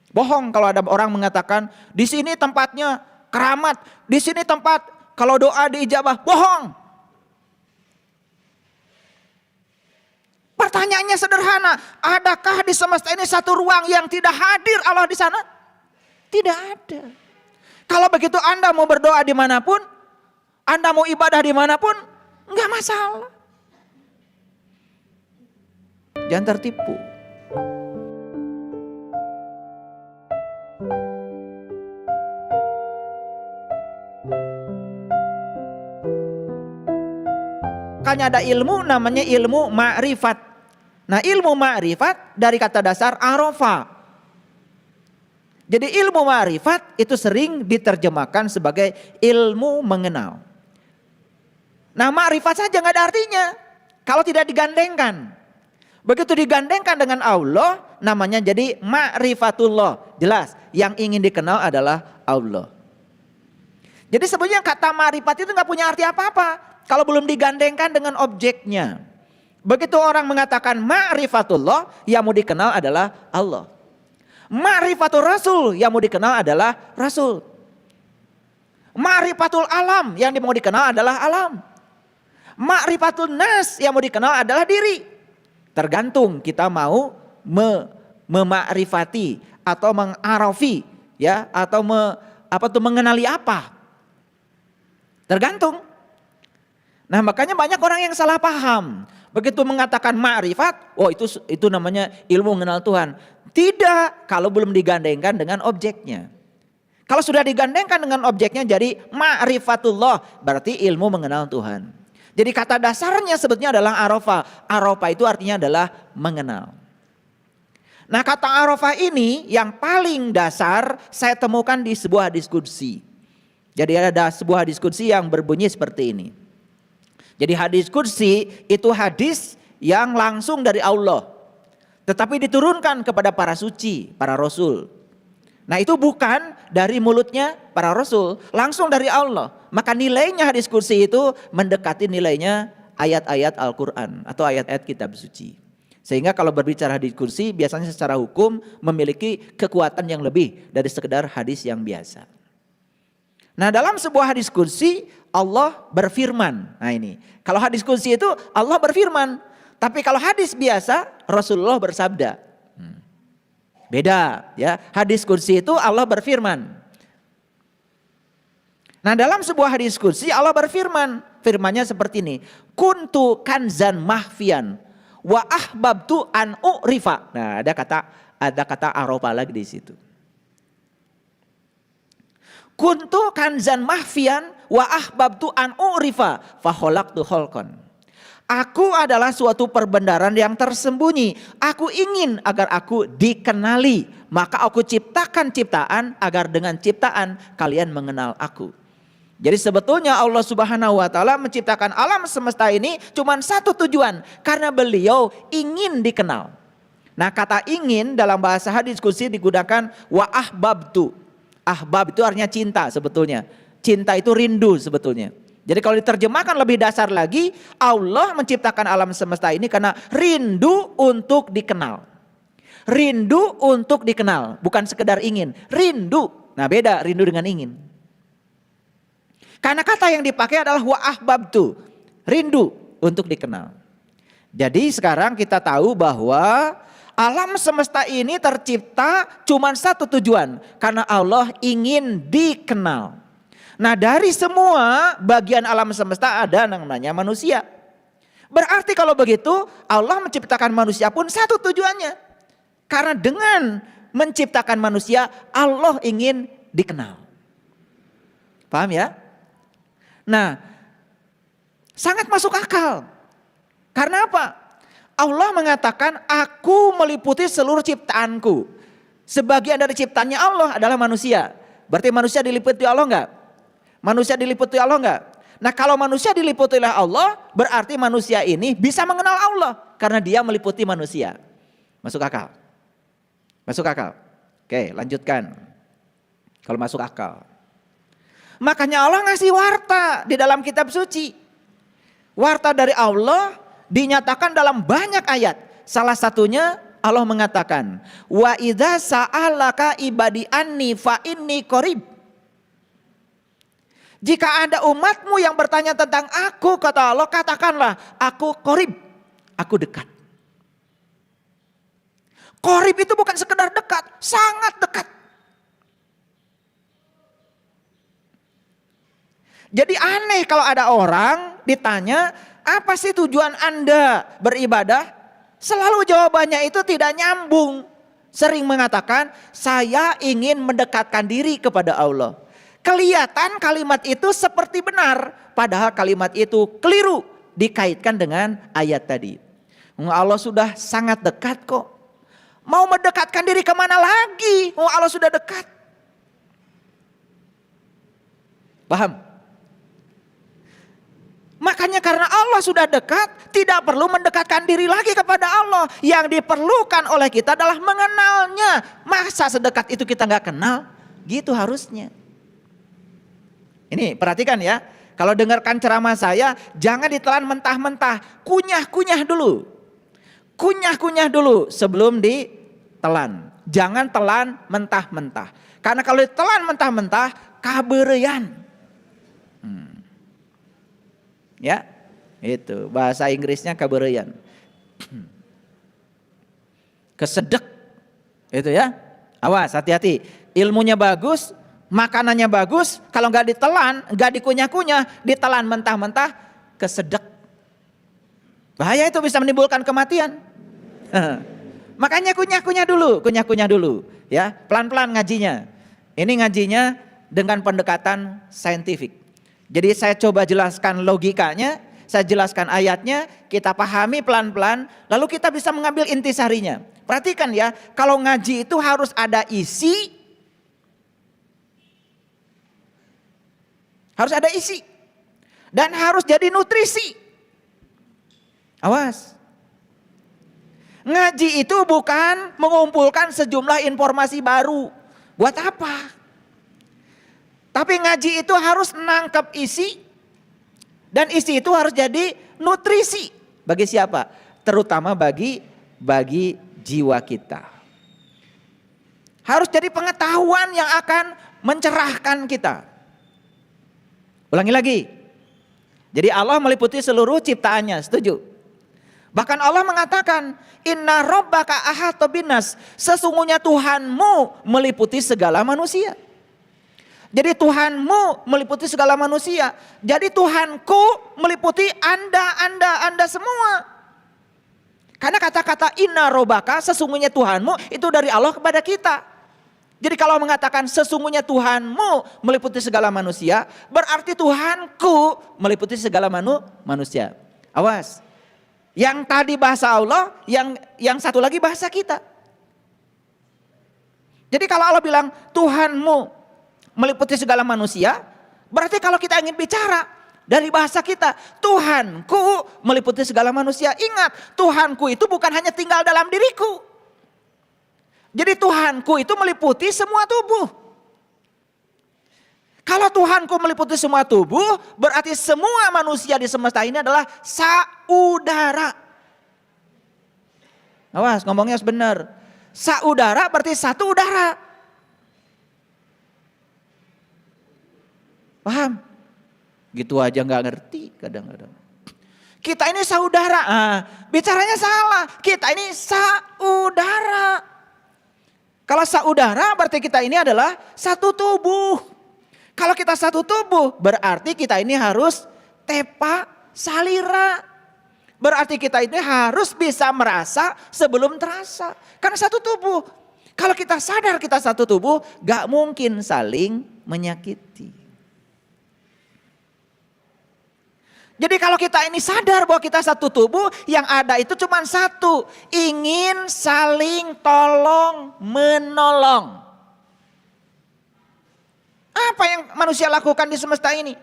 Bohong kalau ada orang mengatakan di sini tempatnya keramat, di sini tempat kalau doa diijabah. Bohong. Pertanyaannya sederhana, adakah di semesta ini satu ruang yang tidak hadir Allah di sana? Tidak ada. Kalau begitu Anda mau berdoa dimanapun, Anda mau ibadah dimanapun, enggak masalah. Jangan tertipu. Makanya ada ilmu namanya ilmu ma'rifat. Nah, ilmu ma'rifat dari kata dasar arafa. Jadi ilmu ma'rifat itu sering diterjemahkan sebagai ilmu mengenal. Nah, ma'rifat saja nggak ada artinya kalau tidak digandengkan. Begitu digandengkan dengan Allah, namanya jadi ma'rifatullah. Jelas, yang ingin dikenal adalah Allah. Jadi sebenarnya kata ma'rifat itu nggak punya arti apa-apa kalau belum digandengkan dengan objeknya. Begitu orang mengatakan ma'rifatullah, yang mau dikenal adalah Allah. Ma'rifatul Rasul, yang mau dikenal adalah Rasul. Ma'rifatul alam, yang mau dikenal adalah alam. Ma'rifatul nas, yang mau dikenal adalah diri. Tergantung kita mau memakrifati atau mengarafi, ya, atau mengenali apa. Tergantung. Nah, makanya banyak orang yang salah paham. Begitu mengatakan ma'rifat, oh itu namanya ilmu mengenal Tuhan. Tidak, kalau belum digandengkan dengan objeknya. Kalau sudah digandengkan dengan objeknya jadi ma'rifatullah, berarti ilmu mengenal Tuhan. Jadi kata dasarnya sebetulnya adalah arafa. Arafa itu artinya adalah mengenal. Nah, kata arafa ini yang paling dasar saya temukan di sebuah diskusi. Jadi ada sebuah diskusi yang berbunyi seperti ini. Jadi hadis qudsi itu hadis yang langsung dari Allah. Tetapi diturunkan kepada para suci, para rasul. Nah, itu bukan dari mulutnya para rasul, langsung dari Allah. Maka nilainya hadis qudsi itu mendekati nilainya ayat-ayat Al-Quran atau ayat-ayat kitab suci. Sehingga kalau berbicara hadis qudsi biasanya secara hukum memiliki kekuatan yang lebih dari sekedar hadis yang biasa. Nah, dalam sebuah hadis qudsi Allah berfirman. Nah, ini kalau hadis qudsi itu Allah berfirman. Tapi kalau hadis biasa Rasulullah bersabda. Beda ya. Hadis qudsi itu Allah berfirman. Nah, dalam sebuah hadis qudsi Allah berfirman. Firmannya seperti ini. Kuntu kanzan mahfian wa ahbabtu an u'rifa. Nah, ada kata arafa lagi di situ. Kuntu kanzan mahfian wa ahbabtu an u'rifa fa khalaqtu khalqan. Aku adalah suatu perbendaharaan yang tersembunyi. Aku ingin agar aku dikenali. Maka aku ciptakan ciptaan agar dengan ciptaan kalian mengenal aku. Jadi sebetulnya Allah Subhanahu wa taala menciptakan alam semesta ini cuma satu tujuan, karena beliau ingin dikenal. Nah, kata ingin dalam bahasa hadis qudsi digunakan wa ahbabtu. Ahbab itu artinya cinta sebetulnya. Cinta itu rindu sebetulnya. Jadi kalau diterjemahkan lebih dasar lagi, Allah menciptakan alam semesta ini karena rindu untuk dikenal. Rindu untuk dikenal, bukan sekedar ingin. Rindu. Nah, beda rindu dengan ingin. Karena kata yang dipakai adalah wa ahbabtu. Rindu untuk dikenal. Jadi sekarang kita tahu bahwa alam semesta ini tercipta cuma satu tujuan. Karena Allah ingin dikenal. Nah, dari semua bagian alam semesta ada namanya manusia. Berarti kalau begitu Allah menciptakan manusia pun satu tujuannya. Karena dengan menciptakan manusia Allah ingin dikenal. Paham ya? Nah, sangat masuk akal. Karena apa? Allah mengatakan aku meliputi seluruh ciptaanku. Sebagian dari ciptaannya Allah adalah manusia. Berarti manusia diliputi Allah enggak? Manusia diliputi Allah enggak? Nah, kalau manusia diliputi oleh Allah, berarti manusia ini bisa mengenal Allah. Karena dia meliputi manusia. Masuk akal? Masuk akal? Oke, lanjutkan. Kalau masuk akal. Makanya Allah ngasih warta di dalam kitab suci. Warta dari Allah dinyatakan dalam banyak ayat. Salah satunya Allah mengatakan, wa idza sa'alaka ibadi anni fa inni qarib. Jika ada umatmu yang bertanya tentang aku, kata Allah, katakanlah aku qarib, aku dekat. Qarib itu bukan sekedar dekat, sangat dekat. Jadi aneh kalau ada orang ditanya, apa sih tujuan Anda beribadah? Selalu jawabannya itu tidak nyambung. Sering mengatakan, saya ingin mendekatkan diri kepada Allah. Kelihatan kalimat itu seperti benar, padahal kalimat itu keliru dikaitkan dengan ayat tadi. Allah sudah sangat dekat kok. Mau mendekatkan diri kemana lagi? Allah sudah dekat. Paham? Makanya karena Allah sudah dekat, tidak perlu mendekatkan diri lagi kepada Allah. Yang diperlukan oleh kita adalah mengenalnya. Masa sedekat itu kita nggak kenal? Gitu harusnya. Ini perhatikan ya. Kalau dengarkan ceramah saya, jangan ditelan mentah-mentah. Kunyah-kunyah dulu. Kunyah-kunyah dulu sebelum ditelan. Jangan telan mentah-mentah. Karena kalau ditelan mentah-mentah, kabereyan. Ya, itu bahasa Inggrisnya kabereyan. Kesedek, itu ya. Awas, hati-hati. Ilmunya bagus, makanannya bagus. Kalau nggak ditelan, nggak dikunyah-kunyah, ditelan mentah-mentah, kesedek. Bahaya itu, bisa menimbulkan kematian. Makanya kunyah-kunyah dulu, ya. Pelan-pelan ngajinya. Ini ngajinya dengan pendekatan saintifik. Jadi saya coba jelaskan logikanya, saya jelaskan ayatnya, kita pahami pelan-pelan, lalu kita bisa mengambil intisarinya. Perhatikan ya, kalau ngaji itu harus ada isi, harus ada isi, dan harus jadi nutrisi. Awas. Ngaji itu bukan mengumpulkan sejumlah informasi baru. Buat apa? Tapi ngaji itu harus nangkep isi, dan isi itu harus jadi nutrisi. Bagi siapa? Terutama bagi jiwa kita. Harus jadi pengetahuan yang akan mencerahkan kita. Ulangi lagi. Jadi Allah meliputi seluruh ciptaannya, setuju? Bahkan Allah mengatakan, inna rabbaka ahata binnas, sesungguhnya Tuhanmu meliputi segala manusia. Jadi Tuhanmu meliputi segala manusia. Jadi Tuhanku meliputi Anda semua. Karena kata-kata inna robaka, sesungguhnya Tuhanmu, itu dari Allah kepada kita. Jadi kalau mengatakan sesungguhnya Tuhanmu meliputi segala manusia, berarti Tuhanku meliputi segala manusia. Awas. Yang tadi bahasa Allah, yang satu lagi bahasa kita. Jadi kalau Allah bilang Tuhanmu meliputi segala manusia, berarti kalau kita ingin bicara dari bahasa kita, Tuhanku meliputi segala manusia. Ingat, Tuhanku itu bukan hanya tinggal dalam diriku. Jadi Tuhanku itu meliputi semua tubuh. Kalau Tuhanku meliputi semua tubuh, berarti semua manusia di semesta ini adalah saudara. Awas, ngomongnya harus benar. Saudara berarti satu udara. Paham? Gitu aja nggak ngerti kadang-kadang. Kita ini saudara, bicaranya salah. Kita ini saudara. Kalau saudara berarti kita ini adalah satu tubuh. Kalau kita satu tubuh berarti kita ini harus tepa salira. Berarti kita ini harus bisa merasa sebelum terasa. Karena satu tubuh. Kalau kita sadar kita satu tubuh, gak mungkin saling menyakiti. Jadi kalau kita ini sadar bahwa kita satu tubuh, yang ada itu cuma satu. Ingin saling tolong menolong. Apa yang manusia lakukan di semesta ini?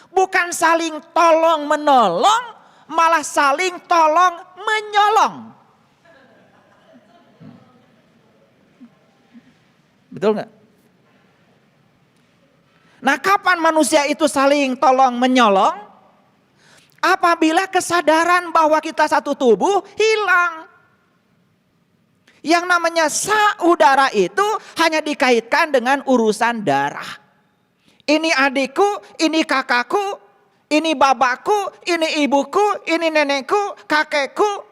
Bukan saling tolong menolong, malah saling tolong menyolong. Betul nggak? Nah, kapan manusia itu saling tolong menyolong? Apabila kesadaran bahwa kita satu tubuh hilang. Yang namanya saudara itu hanya dikaitkan dengan urusan darah. Ini adikku, ini kakakku, ini bapakku, ini ibuku, ini nenekku, kakekku,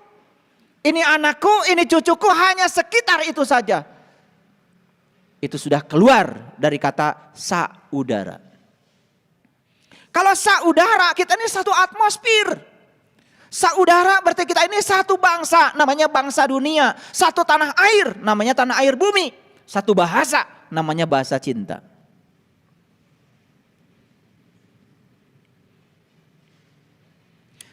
ini anakku, ini cucuku, hanya sekitar itu saja. Itu sudah keluar dari kata saudara. Kalau saudara, kita ini satu atmosfer. Saudara berarti kita ini satu bangsa, namanya bangsa dunia. Satu tanah air, namanya tanah air bumi. Satu bahasa, namanya bahasa cinta.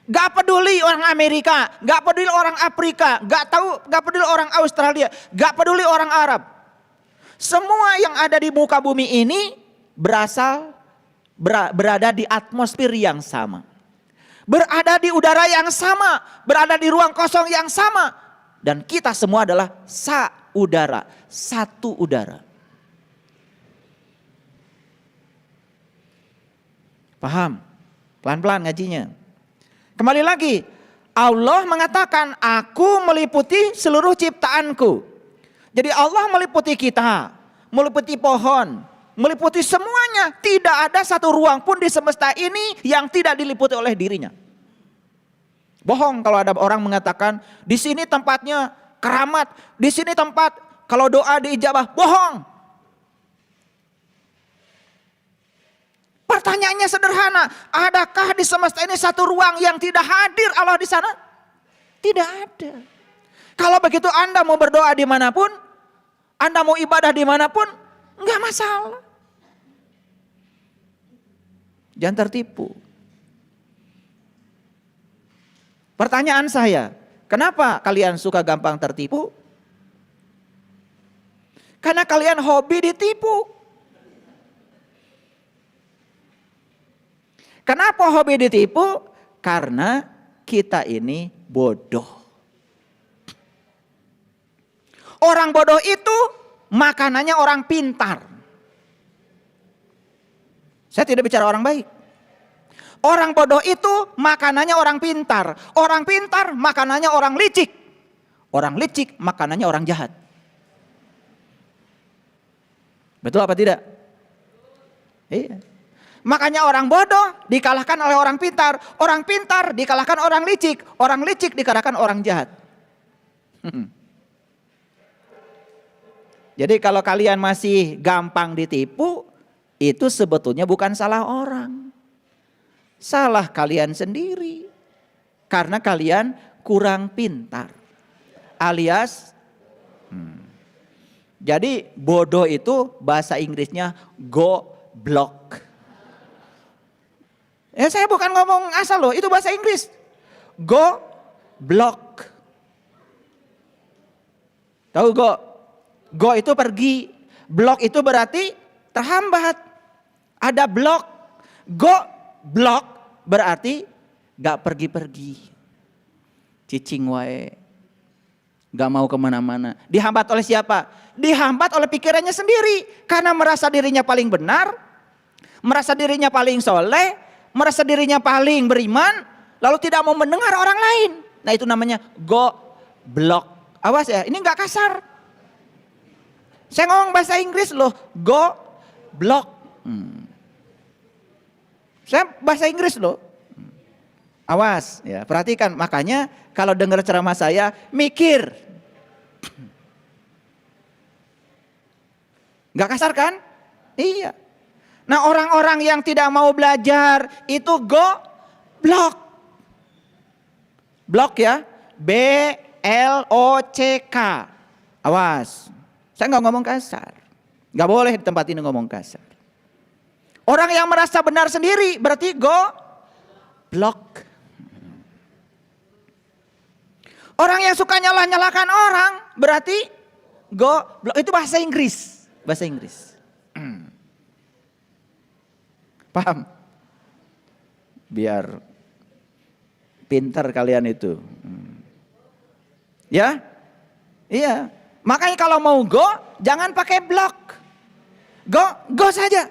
Gak peduli orang Amerika, gak peduli orang Afrika, gak peduli orang Australia, gak peduli orang Arab. Semua yang ada di muka bumi ini berada di atmosfer yang sama. Berada di udara yang sama, berada di ruang kosong yang sama. Dan kita semua adalah saudara, satu udara. Paham? Pelan-pelan ngajinya. Kembali lagi, Allah mengatakan, aku meliputi seluruh ciptaanku. Jadi Allah meliputi kita, meliputi pohon, meliputi semuanya. Tidak ada satu ruang pun di semesta ini yang tidak diliputi oleh dirinya. Bohong kalau ada orang mengatakan di sini tempatnya keramat, di sini tempat kalau doa diijabah. Bohong. Pertanyaannya sederhana, adakah di semesta ini satu ruang yang tidak hadir Allah di sana? Tidak ada. Kalau begitu Anda mau berdoa dimanapun, Anda mau ibadah dimanapun, enggak masalah. Jangan tertipu. Pertanyaan saya, kenapa kalian suka gampang tertipu? Karena kalian hobi ditipu. Kenapa hobi ditipu? Karena kita ini bodoh. Orang bodoh itu makanannya orang pintar. Saya tidak bicara orang baik. Orang bodoh itu makanannya orang pintar. Orang pintar makanannya orang licik. Orang licik makanannya orang jahat. Betul apa tidak? Iya. Makanya orang bodoh dikalahkan oleh orang pintar. Orang pintar dikalahkan orang licik. Orang licik dikalahkan orang jahat. Jadi kalau kalian masih gampang ditipu, itu sebetulnya bukan salah orang. Salah kalian sendiri. Karena kalian kurang pintar. Alias, jadi bodoh itu bahasa Inggrisnya goblok. Saya bukan ngomong asal loh, itu bahasa Inggris. Goblok. Tahu go? Go itu pergi. Blok itu berarti terhambat. Ada blok. Goblok berarti gak pergi-pergi. Cicing wae. Gak mau kemana-mana. Dihambat oleh siapa? Dihambat oleh pikirannya sendiri. Karena merasa dirinya paling benar. Merasa dirinya paling soleh. Merasa dirinya paling beriman. Lalu tidak mau mendengar orang lain. Nah itu namanya goblok. Awas ya, ini gak kasar. Saya ngomong bahasa Inggris loh. Goblok. Saya bahasa Inggris loh. Awas ya, perhatikan. Makanya kalau dengar ceramah saya, mikir. Gak kasar kan? Iya. Nah orang-orang yang tidak mau belajar itu goblok. Blok ya. B-L-O-C-K. Awas. Saya gak ngomong kasar. Gak boleh di tempat ini ngomong kasar. Orang yang merasa benar sendiri berarti goblok. Orang yang suka nyalah-nyalahkan orang berarti goblok. Itu bahasa Inggris. Bahasa Inggris. Paham? Biar pintar kalian itu. Ya? Iya. Makanya kalau mau jangan pakai blok. Go saja.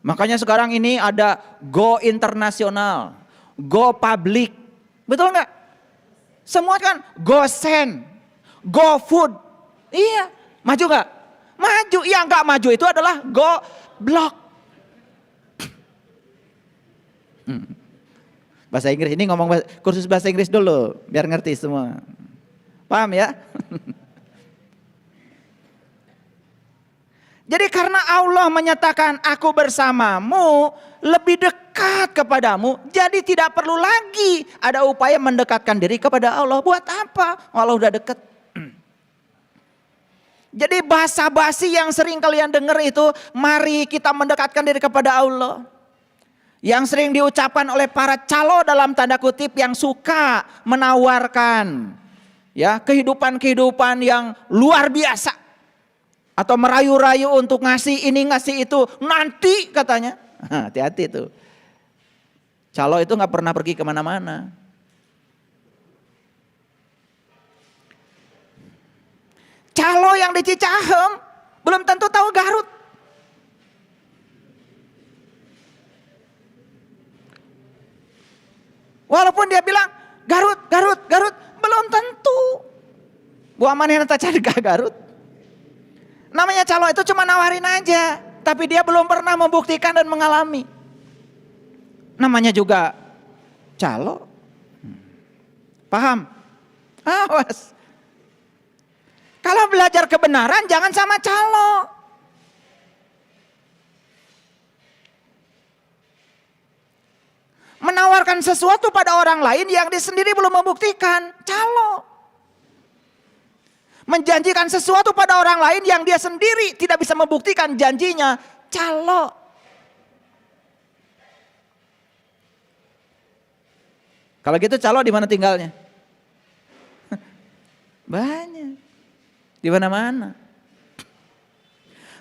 Makanya sekarang ini ada go internasional, go public. Betul nggak? Semua kan go send, Go food. Iya, maju nggak? Maju. Yang nggak maju itu adalah go block. Bahasa Inggris ini kursus bahasa Inggris dulu biar ngerti semua. Paham ya? Jadi karena Allah menyatakan aku bersamamu, lebih dekat kepadamu, jadi tidak perlu lagi ada upaya mendekatkan diri kepada Allah. Buat apa? Allah udah dekat. Jadi basa-basi yang sering kalian dengar itu, mari kita mendekatkan diri kepada Allah. Yang sering diucapkan oleh para calo dalam tanda kutip yang suka menawarkan ya kehidupan-kehidupan yang luar biasa. Atau merayu-rayu untuk ngasih ini ngasih itu nanti katanya. Hati-hati tuh. Calo itu gak pernah pergi kemana-mana. Calo yang di Cicahem belum tentu tahu Garut. Walaupun dia bilang Garut, Garut, Garut, belum tentu. Bu Amanin cari ke Garut. Namanya calo itu cuma nawarin aja, tapi dia belum pernah membuktikan dan mengalami. Namanya juga calo. Paham? Awas. Kalau belajar kebenaran jangan sama calo. Menawarkan sesuatu pada orang lain yang dia sendiri belum membuktikan, calo. Menjanjikan sesuatu pada orang lain yang dia sendiri tidak bisa membuktikan janjinya, calo. Kalau gitu calo di mana tinggalnya? Banyak. Di mana-mana.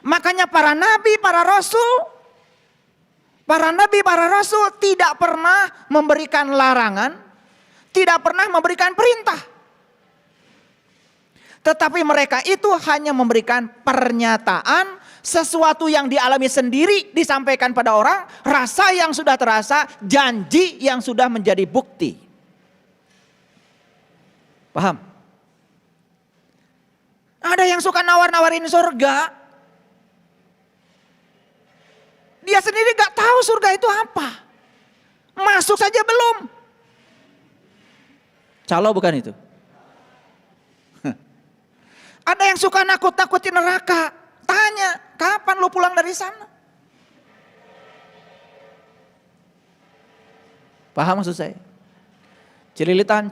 Makanya para nabi, para rasul tidak pernah memberikan larangan, tidak pernah memberikan perintah. Tetapi mereka itu hanya memberikan pernyataan, sesuatu yang dialami sendiri disampaikan pada orang, rasa yang sudah terasa, janji yang sudah menjadi bukti. Paham? Ada yang suka nawar-nawarin surga. Dia sendiri gak tahu surga itu apa. Masuk saja belum. Calo bukan itu. Ada yang suka nakut-nakutin neraka. Tanya, kapan lu pulang dari sana? Paham maksud saya? Celilitan.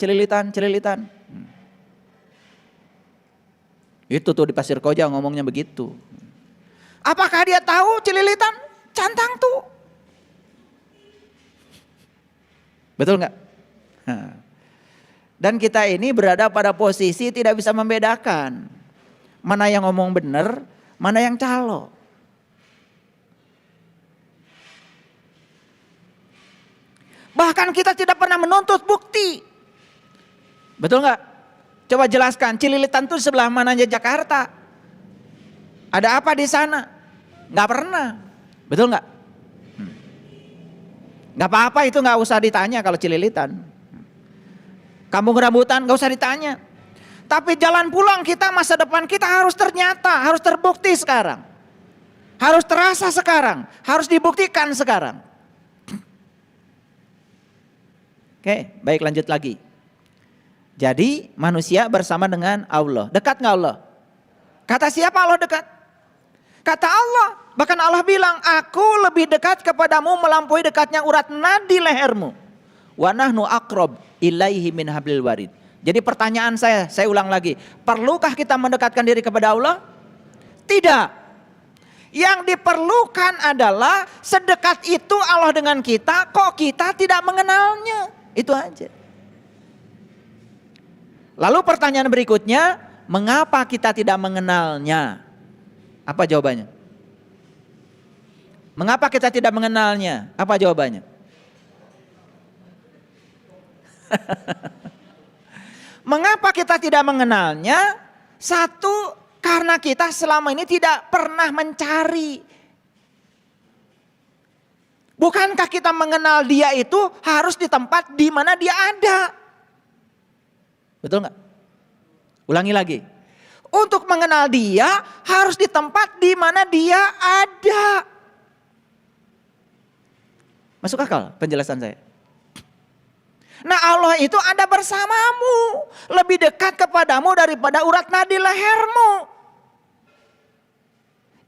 Itu tuh di Pasir Koja ngomongnya begitu. Apakah dia tahu celilitan? Cantang tuh. Betul nggak? Dan kita ini berada pada posisi tidak bisa membedakan mana yang ngomong benar, mana yang calo. Bahkan kita tidak pernah menuntut bukti. Betul nggak? Coba jelaskan, Cililitan itu sebelah mananya Jakarta? Ada apa di sana? Nggak pernah. Betul nggak? Nggak apa-apa itu nggak usah ditanya kalau Cililitan. Kampung Rambutan nggak usah ditanya. Tapi jalan pulang kita, masa depan kita harus ternyata, harus terbukti sekarang. Harus terasa sekarang, harus dibuktikan sekarang. Oke, baik lanjut lagi. Jadi manusia bersama dengan Allah. Dekat nggak Allah? Kata siapa Allah dekat? Kata Allah. Bahkan Allah bilang, aku lebih dekat kepadamu melampaui dekatnya urat nadi lehermu. Wa nahnu aqrab ilaihi min hablil warid. Jadi pertanyaan saya ulang lagi. Perlukah kita mendekatkan diri kepada Allah? Tidak. Yang diperlukan adalah sedekat itu Allah dengan kita, kok kita tidak mengenalnya. Itu aja. Lalu pertanyaan berikutnya, mengapa kita tidak mengenalnya? Apa jawabannya? Mengapa kita tidak mengenalnya? Apa jawabannya? Mengapa kita tidak mengenalnya? Satu, karena kita selama ini tidak pernah mencari. Bukankah kita mengenal dia itu harus di tempat di mana dia ada? Betul nggak? Ulangi lagi. Untuk mengenal Dia harus di tempat di mana Dia ada. Masuk akal penjelasan saya? Nah, Allah itu ada bersamamu, lebih dekat kepadamu daripada urat nadi lehermu.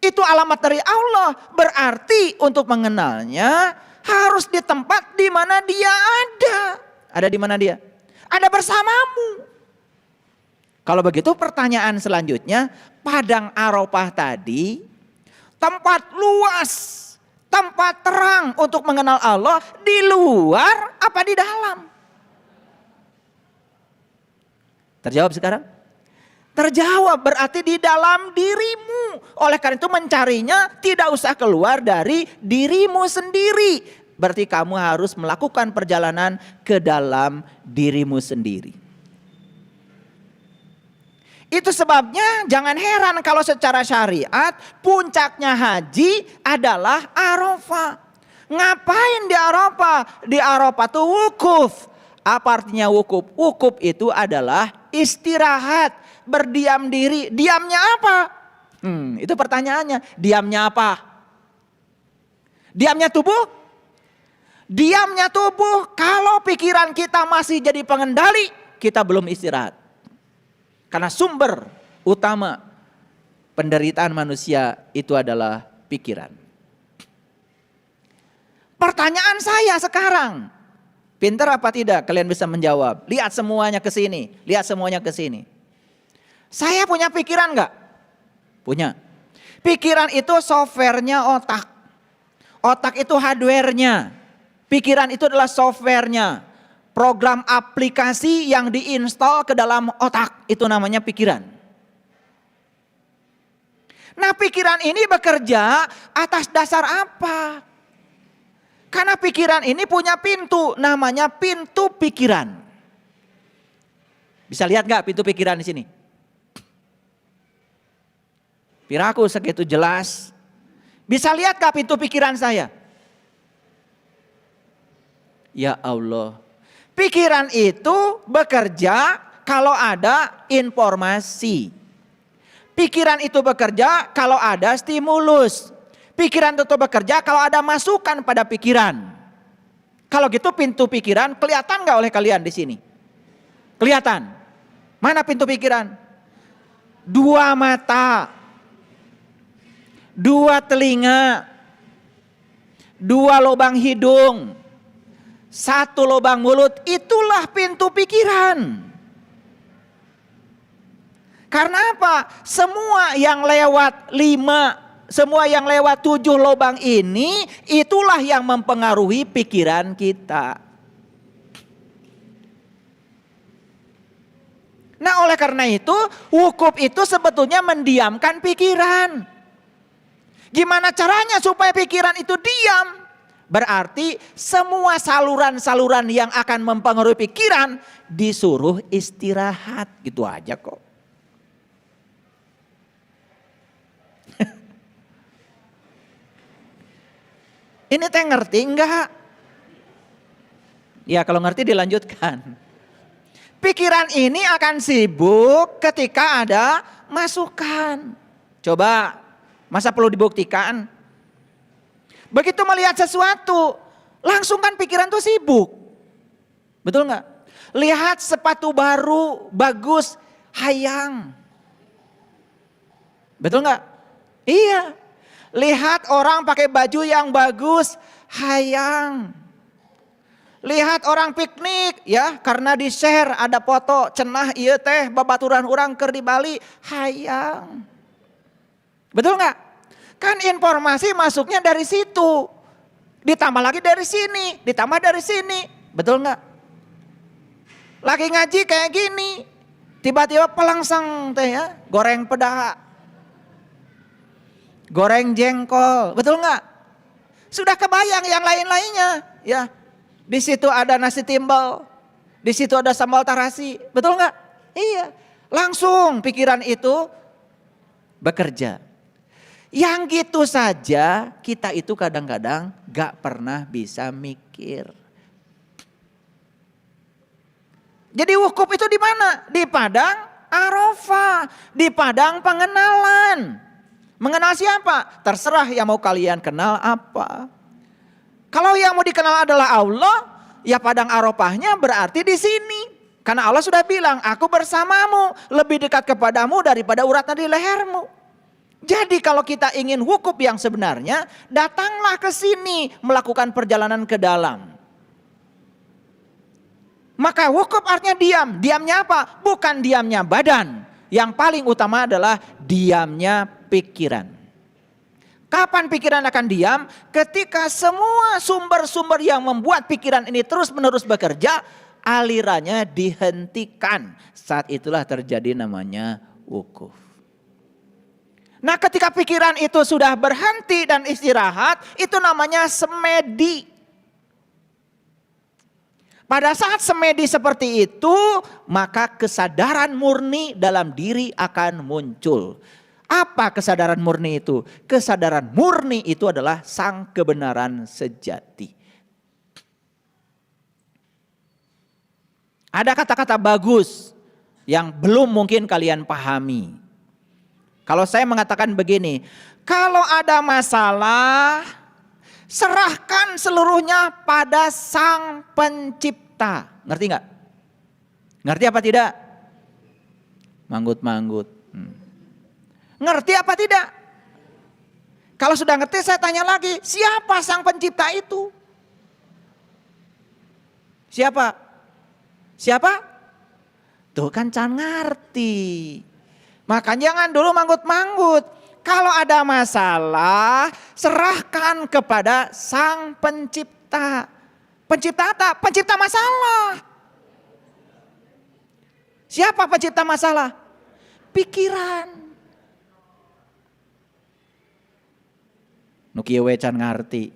Itu alamat dari Allah, berarti untuk mengenalnya harus di tempat di mana Dia ada. Ada di mana Dia? Ada bersamamu. Kalau begitu pertanyaan selanjutnya, padang Arafah tadi tempat luas, tempat terang untuk mengenal Allah di luar apa di dalam? Terjawab sekarang? Terjawab, berarti di dalam dirimu. Oleh karena itu mencarinya tidak usah keluar dari dirimu sendiri. Berarti kamu harus melakukan perjalanan ke dalam dirimu sendiri. Itu sebabnya jangan heran kalau secara syariat puncaknya haji adalah Arafah. Ngapain di Arafah? Di Arafah itu wukuf. Apa artinya wukuf? Wukuf itu adalah istirahat, berdiam diri. Diamnya apa? Itu pertanyaannya. Diamnya apa? Diamnya tubuh? Diamnya tubuh. Kalau pikiran kita masih jadi pengendali, kita belum istirahat. Karena sumber utama penderitaan manusia itu adalah pikiran. Pertanyaan saya sekarang, pintar apa tidak kalian bisa menjawab? Lihat semuanya ke sini, lihat semuanya ke sini. Saya punya pikiran enggak? Punya. Pikiran itu softwarenya otak. Otak itu hardwarenya. Pikiran itu adalah softwarenya. Program aplikasi yang diinstal ke dalam otak, itu namanya pikiran. Nah, pikiran ini bekerja atas dasar apa? Karena pikiran ini punya pintu, namanya pintu pikiran. Bisa lihat gak pintu pikiran di sini? Piraku segitu jelas. Bisa lihat gak pintu pikiran saya? Ya Allah. Pikiran itu bekerja kalau ada informasi. Pikiran itu bekerja kalau ada stimulus. Pikiran itu bekerja kalau ada masukan pada pikiran. Kalau gitu pintu pikiran kelihatan gak oleh kalian di sini? Kelihatan. Mana pintu pikiran? 2 mata, 2 telinga, 2 lubang hidung, 1 lubang mulut, itulah pintu pikiran. Karena apa? Semua yang lewat 5, semua yang lewat 7 lubang ini, itulah yang mempengaruhi pikiran kita. Nah, oleh karena itu, wukuf itu sebetulnya mendiamkan pikiran. Gimana caranya supaya pikiran itu diam? Berarti semua saluran-saluran yang akan mempengaruhi pikiran disuruh istirahat. Gitu aja kok. Ini teh ngerti enggak? Ya kalau ngerti dilanjutkan. Pikiran ini akan sibuk ketika ada masukan. Coba, masa perlu dibuktikan? Begitu melihat sesuatu, langsung kan pikiran tuh sibuk. Betul nggak? Lihat sepatu baru, bagus, hayang. Betul nggak? Iya. Lihat orang pakai baju yang bagus, hayang. Lihat orang piknik, ya karena di share ada foto cenah ieu teh babaturan urang keur di Bali, hayang. Betul nggak? Kan informasi masuknya dari situ. Ditambah lagi dari sini. Ditambah dari sini. Betul nggak? Lagi ngaji kayak gini. Tiba-tiba pelangsang teh ya. Goreng pedaha. Goreng jengkol. Betul nggak? Sudah kebayang yang lain-lainnya. Ya. Di situ ada nasi timbal. Di situ ada sambal tarasi. Betul nggak? Iya. Langsung pikiran itu bekerja. Yang gitu saja kita itu kadang-kadang gak pernah bisa mikir. Jadi wukuf itu di mana? Di padang Arafah, di padang pengenalan. Mengenal siapa? Terserah yang mau kalian kenal apa. Kalau yang mau dikenal adalah Allah, ya padang Arafahnya berarti di sini. Karena Allah sudah bilang, aku bersamamu, lebih dekat kepadamu daripada urat nadi lehermu. Jadi kalau kita ingin wukuf yang sebenarnya, datanglah ke sini melakukan perjalanan ke dalam. Maka wukuf artinya diam. Diamnya apa? Bukan diamnya badan. Yang paling utama adalah diamnya pikiran. Kapan pikiran akan diam? Ketika semua sumber-sumber yang membuat pikiran ini terus-menerus bekerja, alirannya dihentikan. Saat itulah terjadi namanya wukuf. Nah, ketika pikiran itu sudah berhenti dan istirahat, itu namanya semedi. Pada saat semedi seperti itu, maka kesadaran murni dalam diri akan muncul. Apa kesadaran murni itu? Kesadaran murni itu adalah sang kebenaran sejati. Ada kata-kata bagus yang belum mungkin kalian pahami. Kalau saya mengatakan begini, kalau ada masalah, serahkan seluruhnya pada Sang Pencipta. Ngerti nggak? Ngerti apa tidak? Manggut-manggut. Ngerti apa tidak? Kalau sudah ngerti saya tanya lagi, siapa Sang Pencipta itu? Siapa? Siapa? Tuh kan can ngerti. Makanya jangan dulu manggut-manggut. Kalau ada masalah, serahkan kepada Sang Pencipta. Pencipta apa? Pencipta masalah. Siapa pencipta masalah? Pikiran. Nukie wecan ngerti.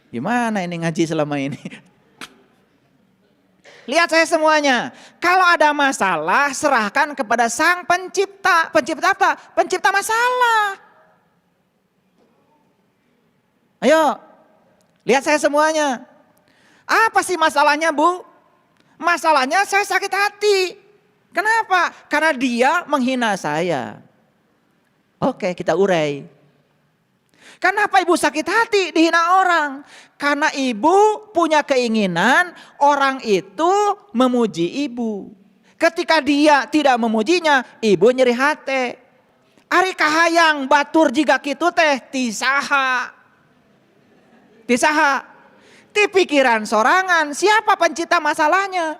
Gimana ini ngaji selama ini? Lihat saya semuanya. Kalau ada masalah, serahkan kepada Sang Pencipta. Pencipta apa? Pencipta masalah. Ayo, lihat saya semuanya. Apa sih masalahnya, Bu? Masalahnya saya sakit hati. Kenapa? Karena dia menghina saya. Oke, kita urai. Kenapa ibu sakit hati dihina orang? Karena ibu punya keinginan orang itu memuji ibu. Ketika dia tidak memujinya, ibu nyeri hati. Ari kahayang batur jika kitu teh tisaha. Tisaha. Ti pikiran sorangan, siapa pencipta masalahnya?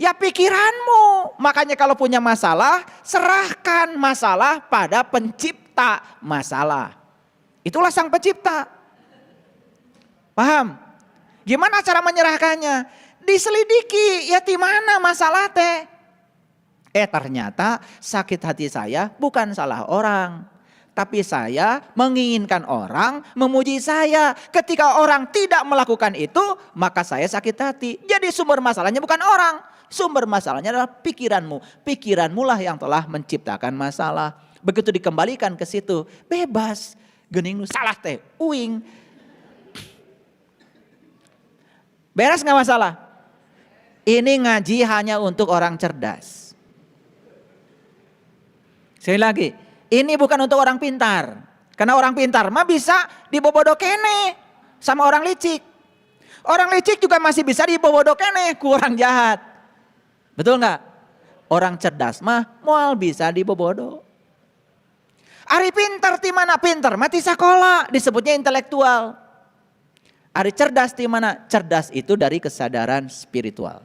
Ya pikiranmu. Makanya kalau punya masalah, serahkan masalah pada pencipta masalah. Itulah Sang Pencipta. Paham? Gimana cara menyerahkannya? Diselidiki, ya di mana masalah teh? Ternyata sakit hati saya bukan salah orang. Tapi saya menginginkan orang memuji saya. Ketika orang tidak melakukan itu, maka saya sakit hati. Jadi sumber masalahnya bukan orang. Sumber masalahnya adalah pikiranmu. Pikiranmu lah yang telah menciptakan masalah. Begitu dikembalikan ke situ, bebas. Gening nu salah teh, uing. Beres gak masalah? Ini ngaji hanya untuk orang cerdas. Sekali lagi, ini bukan untuk orang pintar. Karena orang pintar mah bisa dibobodo kene sama orang licik. Orang licik juga masih bisa dibobodo kene ku orang jahat. Betul gak? Orang cerdas mah moal bisa dibobodo. Ari pintar di mana? Pintar mati sekolah, disebutnya intelektual. Ari cerdas di mana? Cerdas itu dari kesadaran spiritual.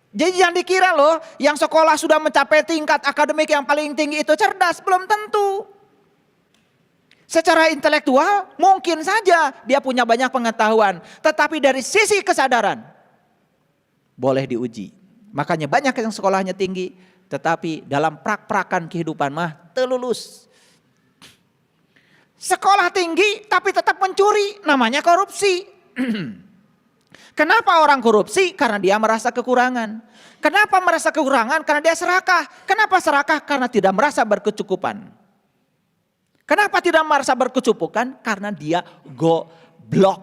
Jadi jangan dikira loh, yang sekolah sudah mencapai tingkat akademik yang paling tinggi itu cerdas, belum tentu. Secara intelektual mungkin saja dia punya banyak pengetahuan, tetapi dari sisi kesadaran boleh diuji. Makanya banyak yang sekolahnya tinggi, tetapi dalam prak-prakan kehidupan mah telulus. Sekolah tinggi tapi tetap mencuri, namanya korupsi. Kenapa orang korupsi? Karena dia merasa kekurangan. Kenapa merasa kekurangan? Karena dia serakah. Kenapa serakah? Karena tidak merasa berkecukupan. Kenapa tidak merasa berkecukupan? Karena dia goblok.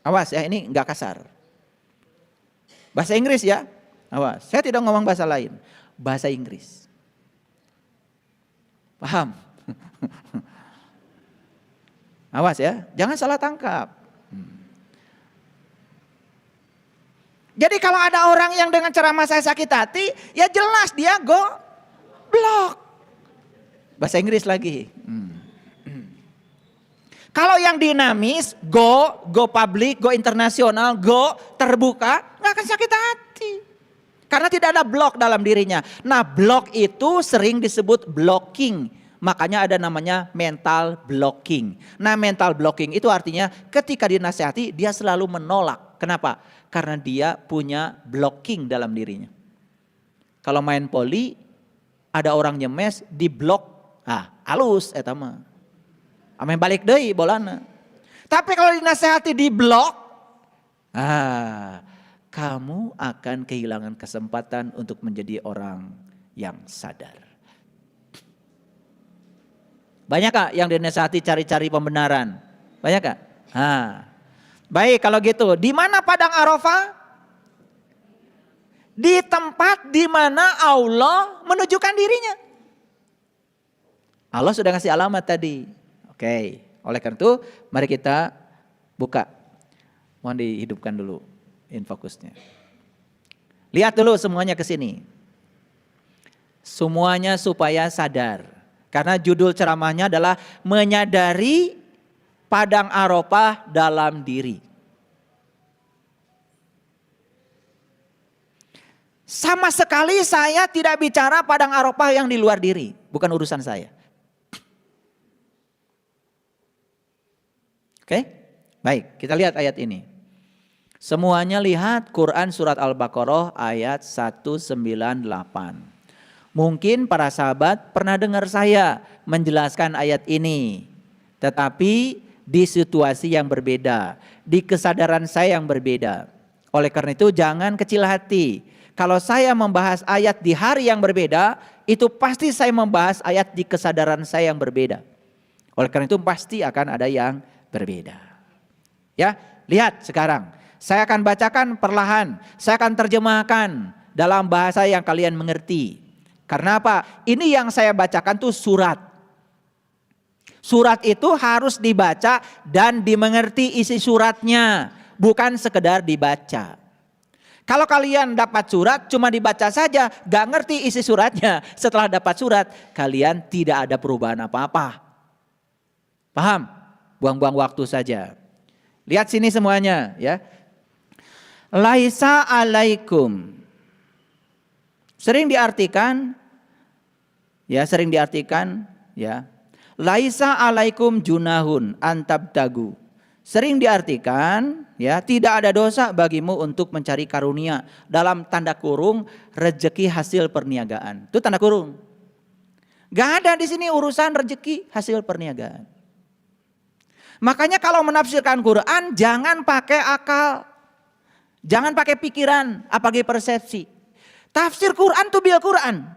Awas ya, ini enggak kasar. Bahasa Inggris ya. Awas, saya tidak ngomong bahasa lain. Bahasa Inggris. Paham? Awas ya, jangan salah tangkap. Jadi kalau ada orang yang dengan ceramah saya sakit hati, ya jelas dia goblok. Bahasa Inggris lagi. Kalau yang dinamis, go public, go internasional, go terbuka, nggak akan sakit hati. Karena tidak ada blok dalam dirinya. Nah, blok itu sering disebut blocking. Makanya ada namanya mental blocking. Nah, mental blocking itu artinya ketika dinasihati dia selalu menolak. Kenapa? Karena dia punya blocking dalam dirinya. Kalau main poli, ada orang nyemes di blok, halus eta mah. Ame balik deui bolana. Tapi kalau dinasehati di blok, kamu akan kehilangan kesempatan untuk menjadi orang yang sadar. Banyak kak yang dinasehati cari-cari pembenaran? Banyak kak? Baik kalau gitu, di mana padang Arafah? Di tempat di mana Allah menunjukkan dirinya. Allah sudah ngasih alamat tadi. Oke, oleh karena itu mari kita buka. Mohon dihidupkan dulu infokusnya. Lihat dulu semuanya ke sini. Semuanya supaya sadar. Karena judul ceramahnya adalah menyadari padang Arafah dalam diri. Sama sekali saya tidak bicara padang Arafah yang di luar diri. Bukan urusan saya. Oke, baik kita lihat ayat ini. Semuanya lihat Quran surat Al-Baqarah ayat 198. Mungkin para sahabat pernah dengar saya menjelaskan ayat ini. Tetapi di situasi yang berbeda, di kesadaran saya yang berbeda. Oleh karena itu jangan kecil hati. Kalau saya membahas ayat di hari yang berbeda, itu pasti saya membahas ayat di kesadaran saya yang berbeda. Oleh karena itu pasti akan ada yang berbeda. Ya, lihat sekarang. Saya akan bacakan perlahan. Saya akan terjemahkan dalam bahasa yang kalian mengerti. Karena apa? Ini yang saya bacakan tuh surat. Surat itu harus dibaca dan dimengerti isi suratnya. Bukan sekedar dibaca. Kalau kalian dapat surat cuma dibaca saja, gak ngerti isi suratnya. Setelah dapat surat, kalian tidak ada perubahan apa-apa. Paham? Buang-buang waktu saja. Lihat sini semuanya ya. Laisa alaikum. Sering diartikan ya. Laisa alaikum junahun antabtagu. Sering diartikan ya, tidak ada dosa bagimu untuk mencari karunia, dalam tanda kurung rezeki hasil perniagaan. Itu tanda kurung. Gak ada di sini urusan rezeki hasil perniagaan. Makanya kalau menafsirkan Quran jangan pakai akal. Jangan pakai pikiran, apalagi persepsi. Tafsir Quran tuh bil Quran.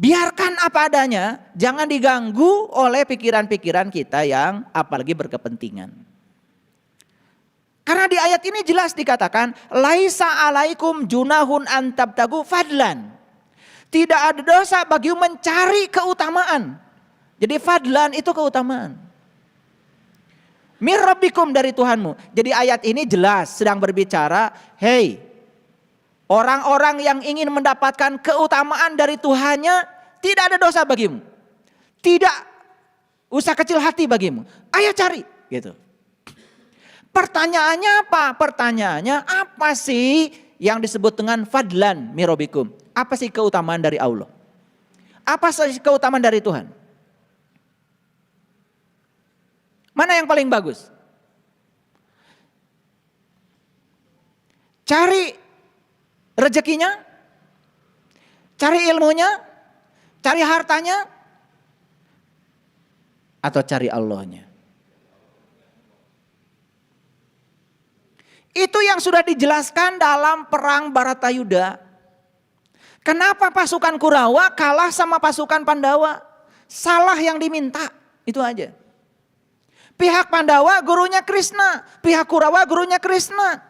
Biarkan apa adanya, jangan diganggu oleh pikiran-pikiran kita yang apalagi berkepentingan. Karena di ayat ini jelas dikatakan laisa alaikum junahun antabtagu fadlan. Tidak ada dosa bagi mencari keutamaan. Jadi fadlan itu keutamaan. Mir rabbikum dari Tuhanmu. Jadi ayat ini jelas sedang berbicara, hey, orang-orang yang ingin mendapatkan keutamaan dari Tuhannya, tidak ada dosa bagimu. Tidak usah kecil hati bagimu. Ayo cari, gitu. Pertanyaannya apa? Pertanyaannya apa sih yang disebut dengan fadlan mir rabbikum? Apa sih keutamaan dari Allah? Apa sih keutamaan dari Tuhan? Mana yang paling bagus? Cari rezekinya, cari ilmunya, cari hartanya, atau cari Allahnya? Itu yang sudah dijelaskan dalam perang Baratayuda. Kenapa pasukan Kurawa kalah sama pasukan Pandawa? Salah yang diminta, itu aja. Pihak Pandawa gurunya Krishna, pihak Kurawa gurunya Krishna.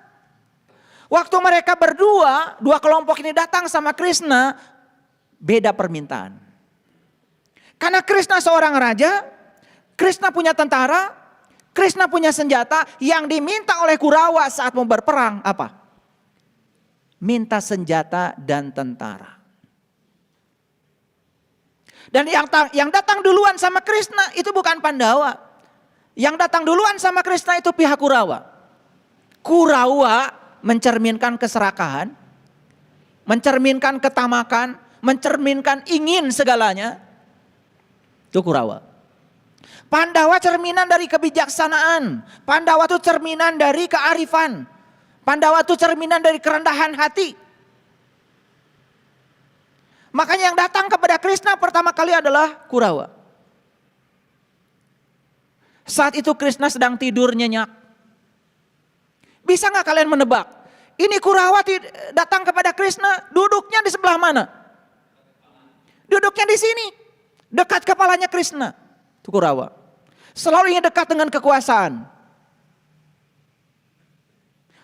Waktu mereka berdua, dua kelompok ini datang sama Krishna, beda permintaan. Karena Krishna seorang raja, Krishna punya tentara, Krishna punya senjata, yang diminta oleh Kurawa saat mau berperang apa? Minta senjata dan tentara. Dan yang datang duluan sama Krishna itu bukan Pandawa. Yang datang duluan sama Krishna itu pihak Kurawa. Kurawa mencerminkan keserakahan, mencerminkan ketamakan, mencerminkan ingin segalanya. Itu Kurawa. Pandawa cerminan dari kebijaksanaan. Pandawa itu cerminan dari kearifan. Pandawa itu cerminan dari kerendahan hati. Makanya yang datang kepada Krishna pertama kali adalah Kurawa. Saat itu Krishna sedang tidur nyenyak. Bisa nggak kalian menebak? Ini Kurawa datang kepada Krishna, duduknya di sebelah mana? Duduknya di sini, dekat kepalanya Krishna. Itu Kurawa. Selalu ingin dekat dengan kekuasaan.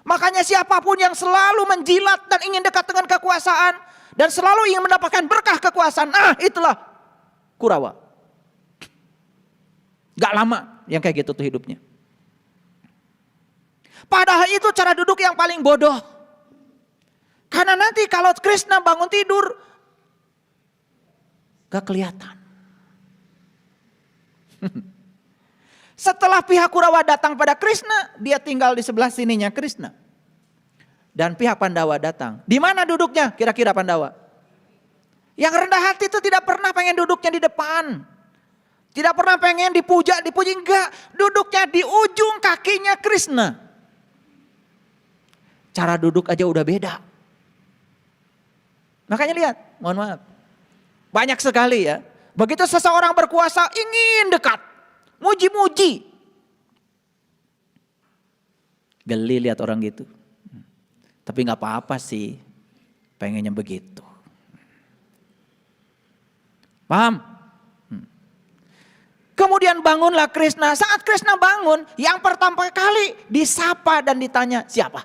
Makanya siapapun yang selalu menjilat dan ingin dekat dengan kekuasaan dan selalu ingin mendapatkan berkah kekuasaan, itulah Kurawa. Gak lama yang kayak gitu tuh hidupnya. Padahal itu cara duduk yang paling bodoh. Karena nanti kalau Krishna bangun tidur, gak kelihatan. Setelah pihak Kurawa datang pada Krishna, dia tinggal di sebelah sininya Krishna. Dan pihak Pandawa datang. Di mana duduknya kira-kira Pandawa? Yang rendah hati itu tidak pernah pengen duduknya di depan. Tidak pernah pengen dipuji enggak. Duduknya di ujung kakinya Krishna. Cara duduk aja udah beda. Makanya lihat, mohon maaf. Banyak sekali ya. Begitu seseorang berkuasa ingin dekat. Muji-muji. Geli lihat orang gitu. Tapi gak apa-apa sih. Pengennya begitu. Paham? Kemudian bangunlah Krishna. Saat Krishna bangun, yang pertama kali disapa dan ditanya siapa?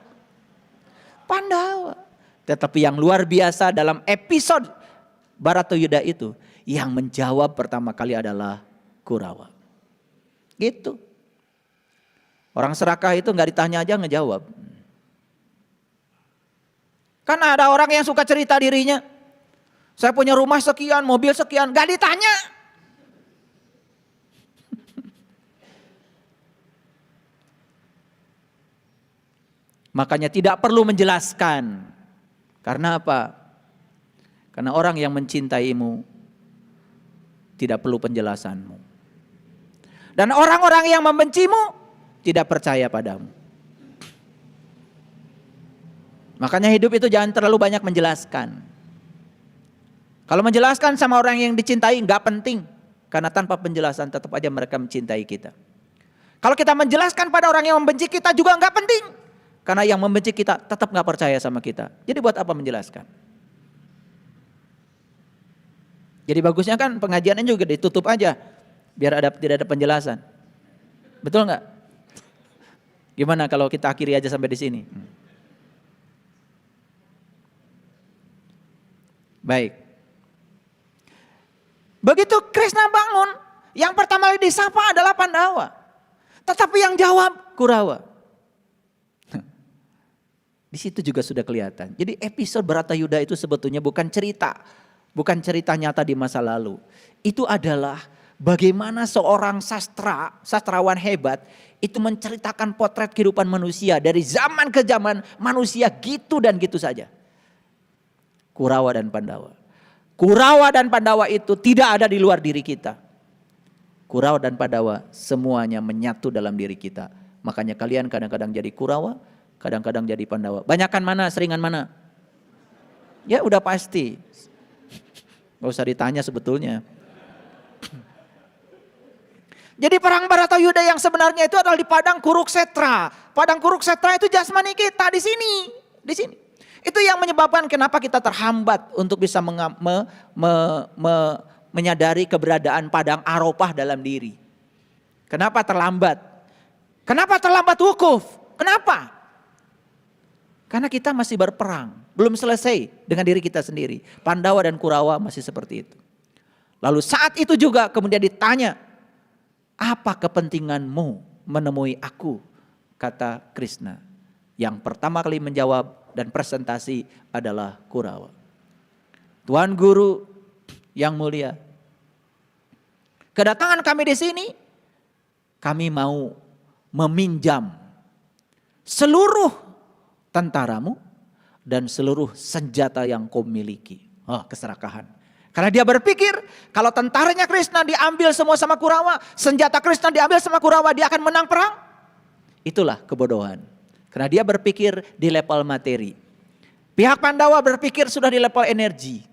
Pandawa. Tetapi yang luar biasa dalam episode Baratayuda itu, yang menjawab pertama kali adalah Kurawa. Gitu. Orang serakah itu gak ditanya aja ngejawab. Kan ada orang yang suka cerita dirinya. Saya punya rumah sekian, mobil sekian, gak ditanya. Makanya tidak perlu menjelaskan. Karena apa? Karena orang yang mencintaimu tidak perlu penjelasanmu. Dan orang-orang yang membencimu tidak percaya padamu. Makanya hidup itu jangan terlalu banyak menjelaskan. Kalau menjelaskan sama orang yang dicintai nggak penting. Karena tanpa penjelasan tetap aja mereka mencintai kita. Kalau kita menjelaskan pada orang yang membenci kita juga nggak penting. Karena yang membenci kita tetap gak percaya sama kita. Jadi buat apa menjelaskan? Jadi bagusnya kan pengajiannya juga ditutup aja. Biar tidak ada penjelasan. Betul gak? Gimana kalau kita akhiri aja sampai di sini? Baik. Begitu Krishna bangun, yang pertama kali disapa adalah Pandawa. Tetapi yang jawab Kurawa. Di situ juga sudah kelihatan. Jadi episode Baratayuda itu sebetulnya bukan cerita. Bukan cerita nyata di masa lalu. Itu adalah bagaimana seorang sastrawan hebat itu menceritakan potret kehidupan manusia. Dari zaman ke zaman manusia gitu dan gitu saja. Kurawa dan Pandawa. Kurawa dan Pandawa itu tidak ada di luar diri kita. Kurawa dan Pandawa semuanya menyatu dalam diri kita. Makanya kalian kadang-kadang jadi Kurawa. Kadang-kadang jadi Pandawa. Banyakan mana, seringan mana? Ya udah pasti. Gak usah ditanya sebetulnya. Jadi perang Baratayuda yang sebenarnya itu adalah di padang Kuruksetra. Padang Kuruksetra itu jasmani kita di sini. Di sini. Itu yang menyebabkan kenapa kita terhambat untuk bisa menyadari keberadaan padang Arafah dalam diri. Kenapa terlambat? Kenapa terlambat wukuf? Kenapa? Karena kita masih berperang, belum selesai dengan diri kita sendiri. Pandawa dan Kurawa masih seperti itu. Lalu saat itu juga kemudian ditanya, apa kepentinganmu menemui aku? Kata Krishna. Yang pertama kali menjawab dan presentasi adalah Kurawa. Tuan Guru yang mulia, kedatangan kami di sini, kami mau meminjam seluruh tentaramu dan seluruh senjata yang kau miliki. Oh, keserakahan. Karena dia berpikir kalau tentaranya Krishna diambil semua sama Kurawa, senjata Krishna diambil sama Kurawa, dia akan menang perang. Itulah kebodohan. Karena dia berpikir di level materi. Pihak Pandawa berpikir sudah di level energi.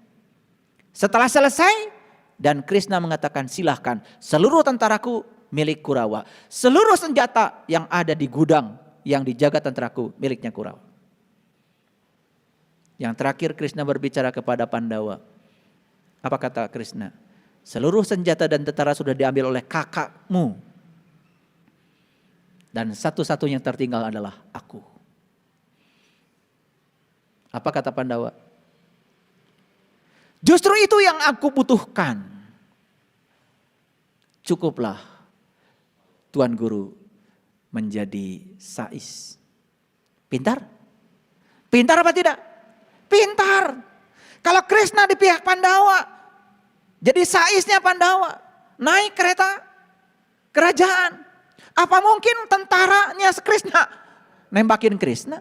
Setelah selesai dan Krishna mengatakan silahkan seluruh tentaraku milik Kurawa. Seluruh senjata yang ada di gudang yang dijaga tentaraku miliknya Kurawa. Yang terakhir Krishna berbicara kepada Pandawa. Apa kata Krishna? Seluruh senjata dan tentara sudah diambil oleh kakakmu. Dan satu-satunya yang tertinggal adalah aku. Apa kata Pandawa? Justru itu yang aku butuhkan. Cukuplah Tuan Guru menjadi sais. Pintar? Pintar apa tidak? Pintar. Kalau Krishna di pihak Pandawa, jadi saisnya Pandawa, naik kereta kerajaan. Apa mungkin tentaranya Krishna nembakin Krishna?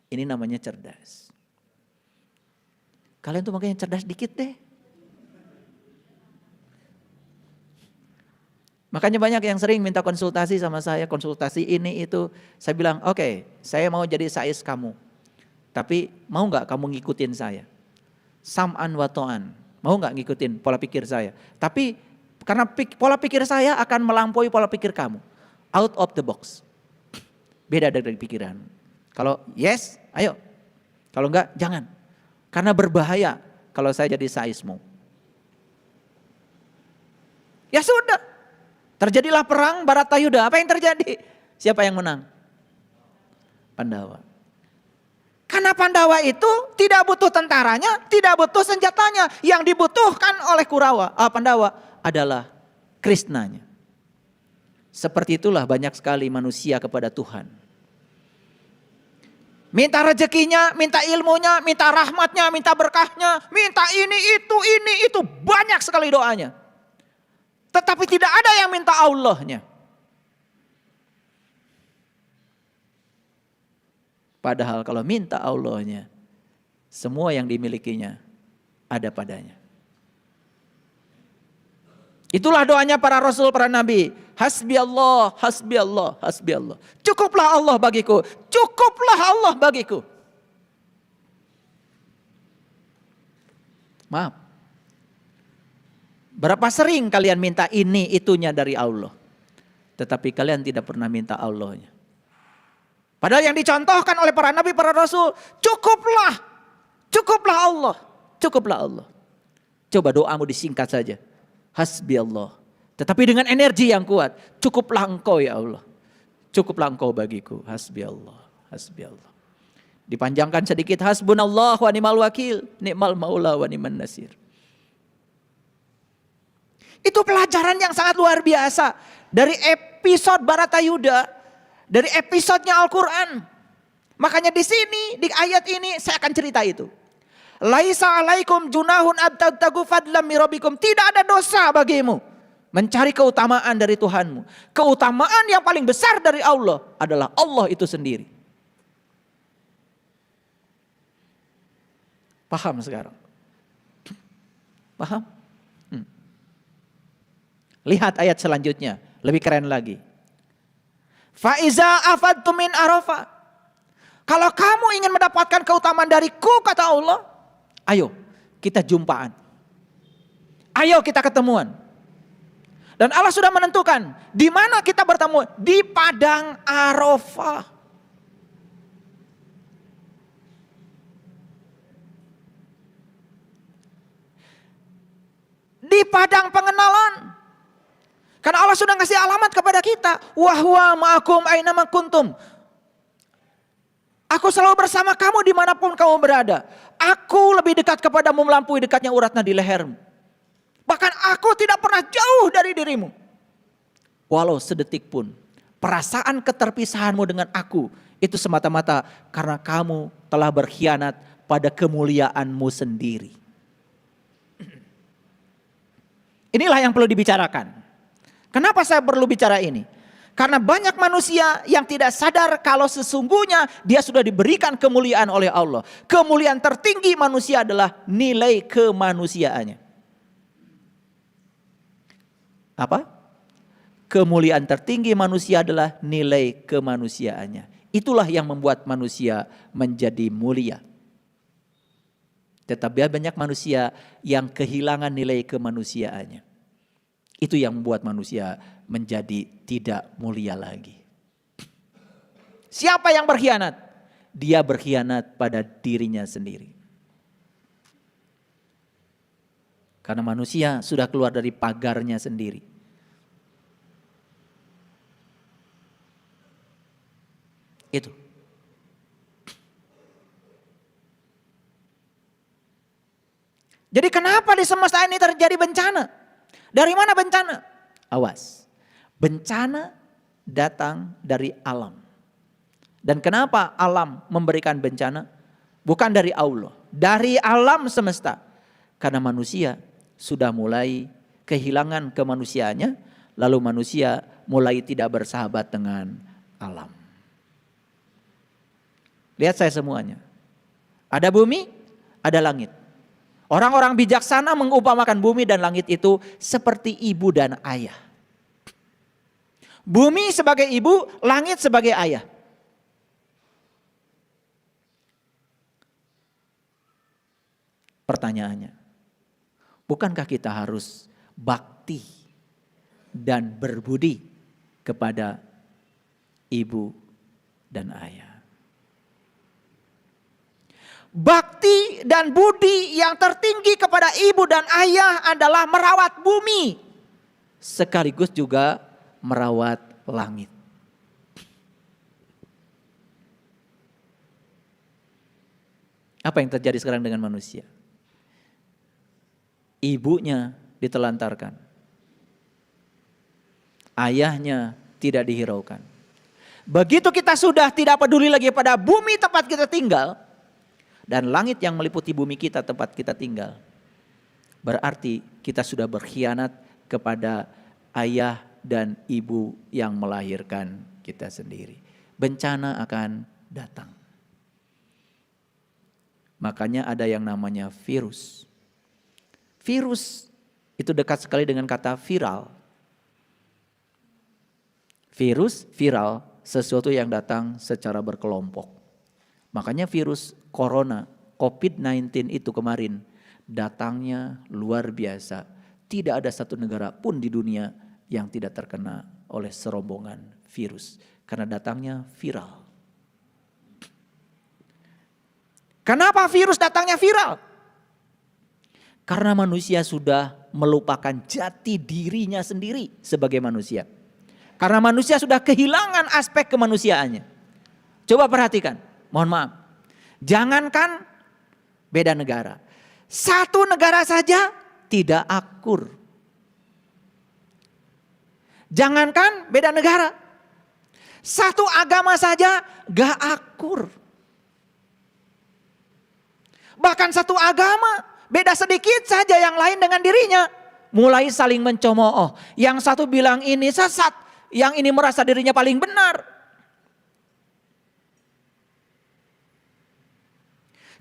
Ini namanya cerdas. Kalian tuh makanya cerdas dikit deh. Makanya banyak yang sering minta konsultasi sama saya, konsultasi ini itu. Saya bilang, oke, saya mau jadi sais kamu. Tapi mau gak kamu ngikutin saya? Sam'an wa ta'an. Mau gak ngikutin pola pikir saya? Tapi karena pola pikir saya akan melampaui pola pikir kamu. Out of the box. Beda dari pikiran. Kalau yes, ayo. Kalau enggak, jangan. Karena berbahaya kalau saya jadi saismu. Ya sudah. Terjadilah perang Baratayuda. Apa yang terjadi? Siapa yang menang? Pandawa. Karena Pandawa itu tidak butuh tentaranya, tidak butuh senjatanya. Yang dibutuhkan oleh Pandawa adalah Krishnanya. Seperti itulah banyak sekali manusia kepada Tuhan. Minta rezekinya, minta ilmunya, minta rahmatnya, minta berkahnya, minta ini, itu. Banyak sekali doanya. Tetapi tidak ada yang minta Allahnya. Padahal kalau minta Allahnya, semua yang dimilikinya ada padanya. Itulah doanya para rasul, para nabi. Hasbi Allah, hasbi Allah, hasbi Allah. Cukuplah Allah bagiku, cukuplah Allah bagiku. Maaf. Berapa sering kalian minta ini itunya dari Allah. Tetapi kalian tidak pernah minta Allahnya. Padahal yang dicontohkan oleh para nabi, para rasul. Cukuplah. Cukuplah Allah. Cukuplah Allah. Coba doamu disingkat saja. Hasbi Allah. Tetapi dengan energi yang kuat. Cukuplah engkau ya Allah. Cukuplah engkau bagiku. Hasbi Allah. Hasbi Allah. Dipanjangkan sedikit. Hasbunallah wa ni'mal wakil. Ni'mal maula wa ni'man nasir. Itu pelajaran yang sangat luar biasa. Dari episode Baratayuda. Dari episodenya Al-Quran. Makanya di sini, di ayat ini saya akan cerita itu. Laisa alaikum junahun abtagtagu fadlam mirabikum. Tidak ada dosa bagimu mencari keutamaan dari Tuhanmu. Keutamaan yang paling besar dari Allah adalah Allah itu sendiri. Paham sekarang? Paham? Lihat ayat selanjutnya, lebih keren lagi. Faiza afadtum min Arafah. Kalau kamu ingin mendapatkan keutamaan dariku, kata Allah, ayo kita jumpaan. Ayo kita ketemuan. Dan Allah sudah menentukan di mana kita bertemu, di padang Arafah. Di padang pengenalan. Karena Allah sudah ngasih alamat kepada kita. Wa huwa ma'akum aina ma kuntum. Aku selalu bersama kamu dimanapun kamu berada. Aku lebih dekat kepadamu melampaui dekatnya urat nadi lehermu. Bahkan aku tidak pernah jauh dari dirimu. Walau sedetik pun perasaan keterpisahanmu dengan aku itu semata-mata karena kamu telah berkhianat pada kemuliaanmu sendiri. Inilah yang perlu dibicarakan. Kenapa saya perlu bicara ini? Karena banyak manusia yang tidak sadar kalau sesungguhnya dia sudah diberikan kemuliaan oleh Allah. Kemuliaan tertinggi manusia adalah nilai kemanusiaannya. Apa? Kemuliaan tertinggi manusia adalah nilai kemanusiaannya. Itulah yang membuat manusia menjadi mulia. Tetapi banyak manusia yang kehilangan nilai kemanusiaannya. Itu yang membuat manusia menjadi tidak mulia lagi. Siapa yang berkhianat? Dia berkhianat pada dirinya sendiri. Karena manusia sudah keluar dari pagarnya sendiri. Itu. Jadi kenapa di semesta ini terjadi bencana? Dari mana bencana? Awas. Bencana datang dari alam. Dan kenapa alam memberikan bencana? Bukan dari Allah. Dari alam semesta. Karena manusia sudah mulai kehilangan kemanusiaannya. Lalu manusia mulai tidak bersahabat dengan alam. Lihat saya semuanya. Ada bumi, ada langit. Orang-orang bijaksana mengumpamakan bumi dan langit itu seperti ibu dan ayah. Bumi sebagai ibu, langit sebagai ayah. Pertanyaannya, bukankah kita harus bakti dan berbudi kepada ibu dan ayah? Bakti dan budi yang tertinggi kepada ibu dan ayah adalah merawat bumi. Sekaligus juga merawat langit. Apa yang terjadi sekarang dengan manusia? Ibunya ditelantarkan. Ayahnya tidak dihiraukan. Begitu kita sudah tidak peduli lagi pada bumi tempat kita tinggal. Dan langit yang meliputi bumi kita tempat kita tinggal. Berarti kita sudah berkhianat kepada ayah dan ibu yang melahirkan kita sendiri. Bencana akan datang. Makanya ada yang namanya virus. Virus itu dekat sekali dengan kata viral. Virus, viral, sesuatu yang datang secara berkelompok. Makanya virus corona, COVID-19 itu kemarin datangnya luar biasa. Tidak ada satu negara pun di dunia yang tidak terkena oleh serombongan virus. Karena datangnya viral. Kenapa virus datangnya viral? Karena manusia sudah melupakan jati dirinya sendiri sebagai manusia. Karena manusia sudah kehilangan aspek kemanusiaannya. Coba perhatikan, mohon maaf. Jangankan beda negara. Satu negara saja tidak akur. Jangankan beda negara. Satu agama saja gak akur. Bahkan satu agama beda sedikit saja yang lain dengan dirinya. Mulai saling mencemooh. Yang satu bilang ini sesat. Yang ini merasa dirinya paling benar.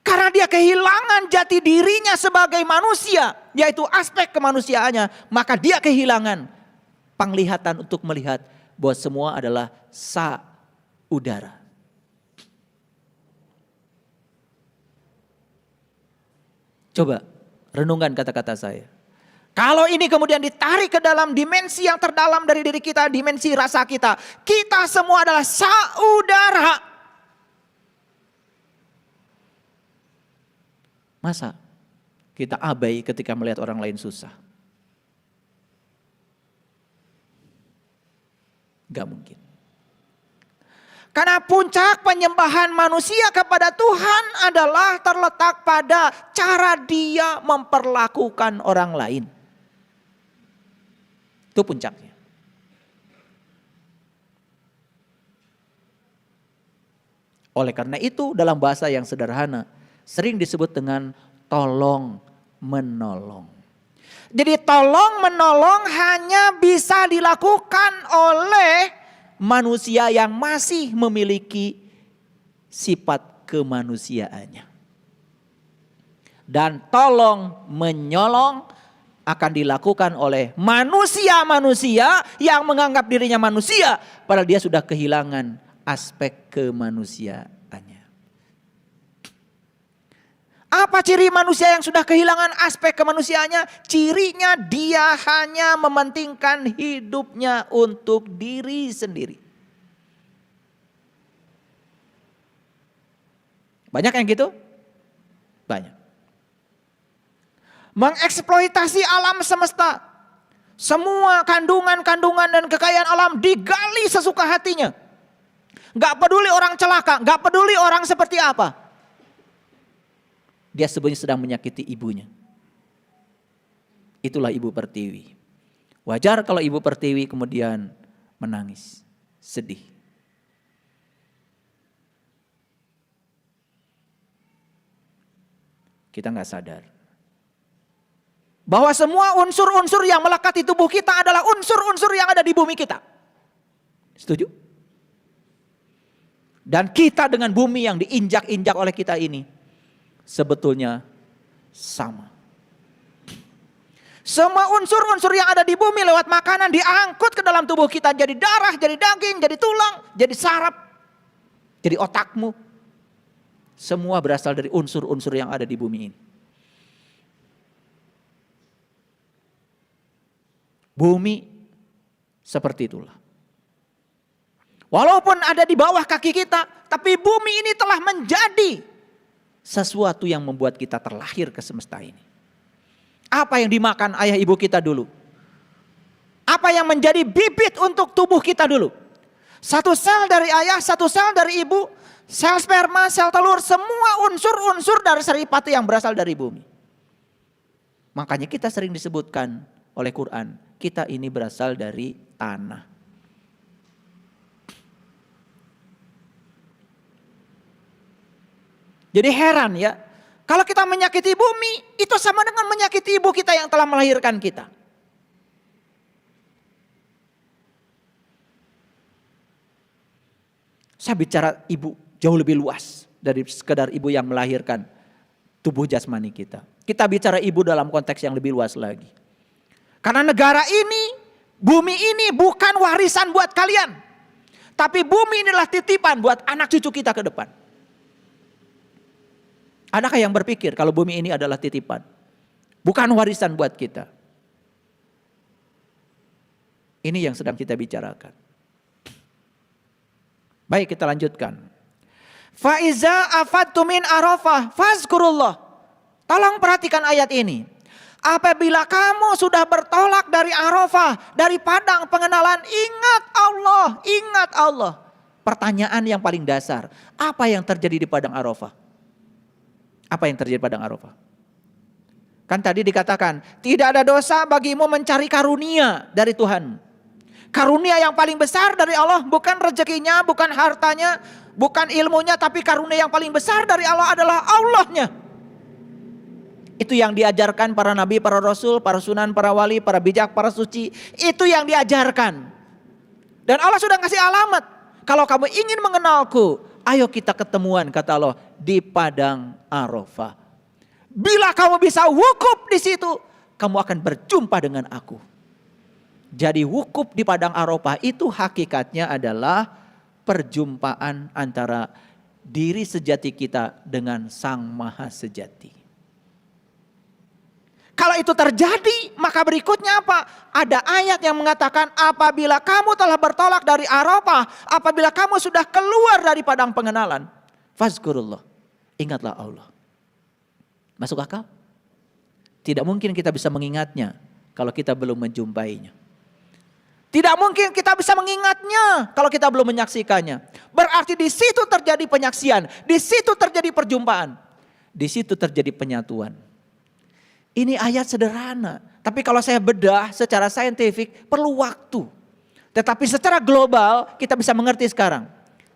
Karena dia kehilangan jati dirinya sebagai manusia. Yaitu aspek kemanusiaannya. Maka dia kehilangan penglihatan untuk melihat bahwa semua adalah saudara. Coba renungkan kata-kata saya. Kalau ini kemudian ditarik ke dalam dimensi yang terdalam dari diri kita, dimensi rasa kita. Kita semua adalah saudara. Masa kita abai ketika melihat orang lain susah? Gak mungkin. Karena puncak penyembahan manusia kepada Tuhan adalah terletak pada cara dia memperlakukan orang lain. Itu puncaknya. Oleh karena itu dalam bahasa yang sederhana sering disebut dengan tolong menolong. Jadi tolong menolong hanya bisa dilakukan oleh manusia yang masih memiliki sifat kemanusiaannya. Dan tolong menyolong akan dilakukan oleh manusia-manusia yang menganggap dirinya manusia, padahal dia sudah kehilangan aspek kemanusiaannya. Apa ciri manusia yang sudah kehilangan aspek kemanusiaannya? Cirinya dia hanya mementingkan hidupnya untuk diri sendiri. Banyak yang gitu? Banyak. Mengeksploitasi alam semesta. Semua kandungan-kandungan dan kekayaan alam digali sesuka hatinya. Gak peduli orang celaka, gak peduli orang seperti apa. Dia sebenarnya sedang menyakiti ibunya. Itulah Ibu Pertiwi. Wajar kalau Ibu Pertiwi kemudian menangis, sedih. Kita nggak sadar bahwa semua unsur-unsur yang melekat di tubuh kita adalah unsur-unsur yang ada di bumi kita. Setuju? Dan kita dengan bumi yang diinjak-injak oleh kita ini sebetulnya sama. Semua unsur-unsur yang ada di bumi lewat makanan diangkut ke dalam tubuh kita. Jadi darah, jadi daging, jadi tulang, jadi saraf, jadi otakmu. Semua berasal dari unsur-unsur yang ada di bumi ini. Bumi seperti itulah. Walaupun ada di bawah kaki kita, tapi bumi ini telah menjadi sesuatu yang membuat kita terlahir ke semesta ini. Apa yang dimakan ayah ibu kita dulu? Apa yang menjadi bibit untuk tubuh kita dulu? Satu sel dari ayah, satu sel dari ibu, sel sperma, sel telur, semua unsur-unsur dari saripati yang berasal dari bumi. Makanya kita sering disebutkan oleh Quran, kita ini berasal dari tanah. Jadi heran ya, kalau kita menyakiti bumi, itu sama dengan menyakiti ibu kita yang telah melahirkan kita. Saya bicara ibu jauh lebih luas dari sekedar ibu yang melahirkan tubuh jasmani kita. Kita bicara ibu dalam konteks yang lebih luas lagi. Karena negara ini, bumi ini bukan warisan buat kalian. Tapi bumi inilah titipan buat anak cucu kita ke depan. Adakah yang berpikir kalau bumi ini adalah titipan? Bukan warisan buat kita. Ini yang sedang kita bicarakan. Baik, kita lanjutkan. Faiza afattu min arafah fazkurullah. Tolong perhatikan ayat ini. Apabila kamu sudah bertolak dari Arafah, dari padang pengenalan, ingat Allah, ingat Allah. Pertanyaan yang paling dasar, apa yang terjadi di padang Arafah? Apa yang terjadi pada Arafah? Kan tadi dikatakan, tidak ada dosa bagimu mencari karunia dari Tuhan. Karunia yang paling besar dari Allah bukan rezekinya, bukan hartanya, bukan ilmunya, tapi karunia yang paling besar dari Allah adalah Allahnya. Itu yang diajarkan para nabi, para rasul, para sunan, para wali, para bijak, para suci. Itu yang diajarkan. Dan Allah sudah ngasih alamat. Kalau kamu ingin mengenalku, ayo kita ketemuan, kata Allah, di padang Arafah. Bila kamu bisa wukuf di situ, kamu akan berjumpa dengan aku. Jadi wukuf di padang Arafah itu hakikatnya adalah perjumpaan antara diri sejati kita dengan Sang Maha Sejati. Kalau itu terjadi, maka berikutnya apa? Ada ayat yang mengatakan apabila kamu telah bertolak dari Arafah, apabila kamu sudah keluar dari padang pengenalan, fazkurullah, ingatlah Allah. Masuk akal? Tidak mungkin kita bisa mengingatnya kalau kita belum menjumpainya. Tidak mungkin kita bisa mengingatnya kalau kita belum menyaksikannya. Berarti di situ terjadi penyaksian, di situ terjadi perjumpaan, di situ terjadi penyatuan. Ini ayat sederhana, tapi kalau saya bedah secara saintifik perlu waktu. Tetapi secara global kita bisa mengerti sekarang.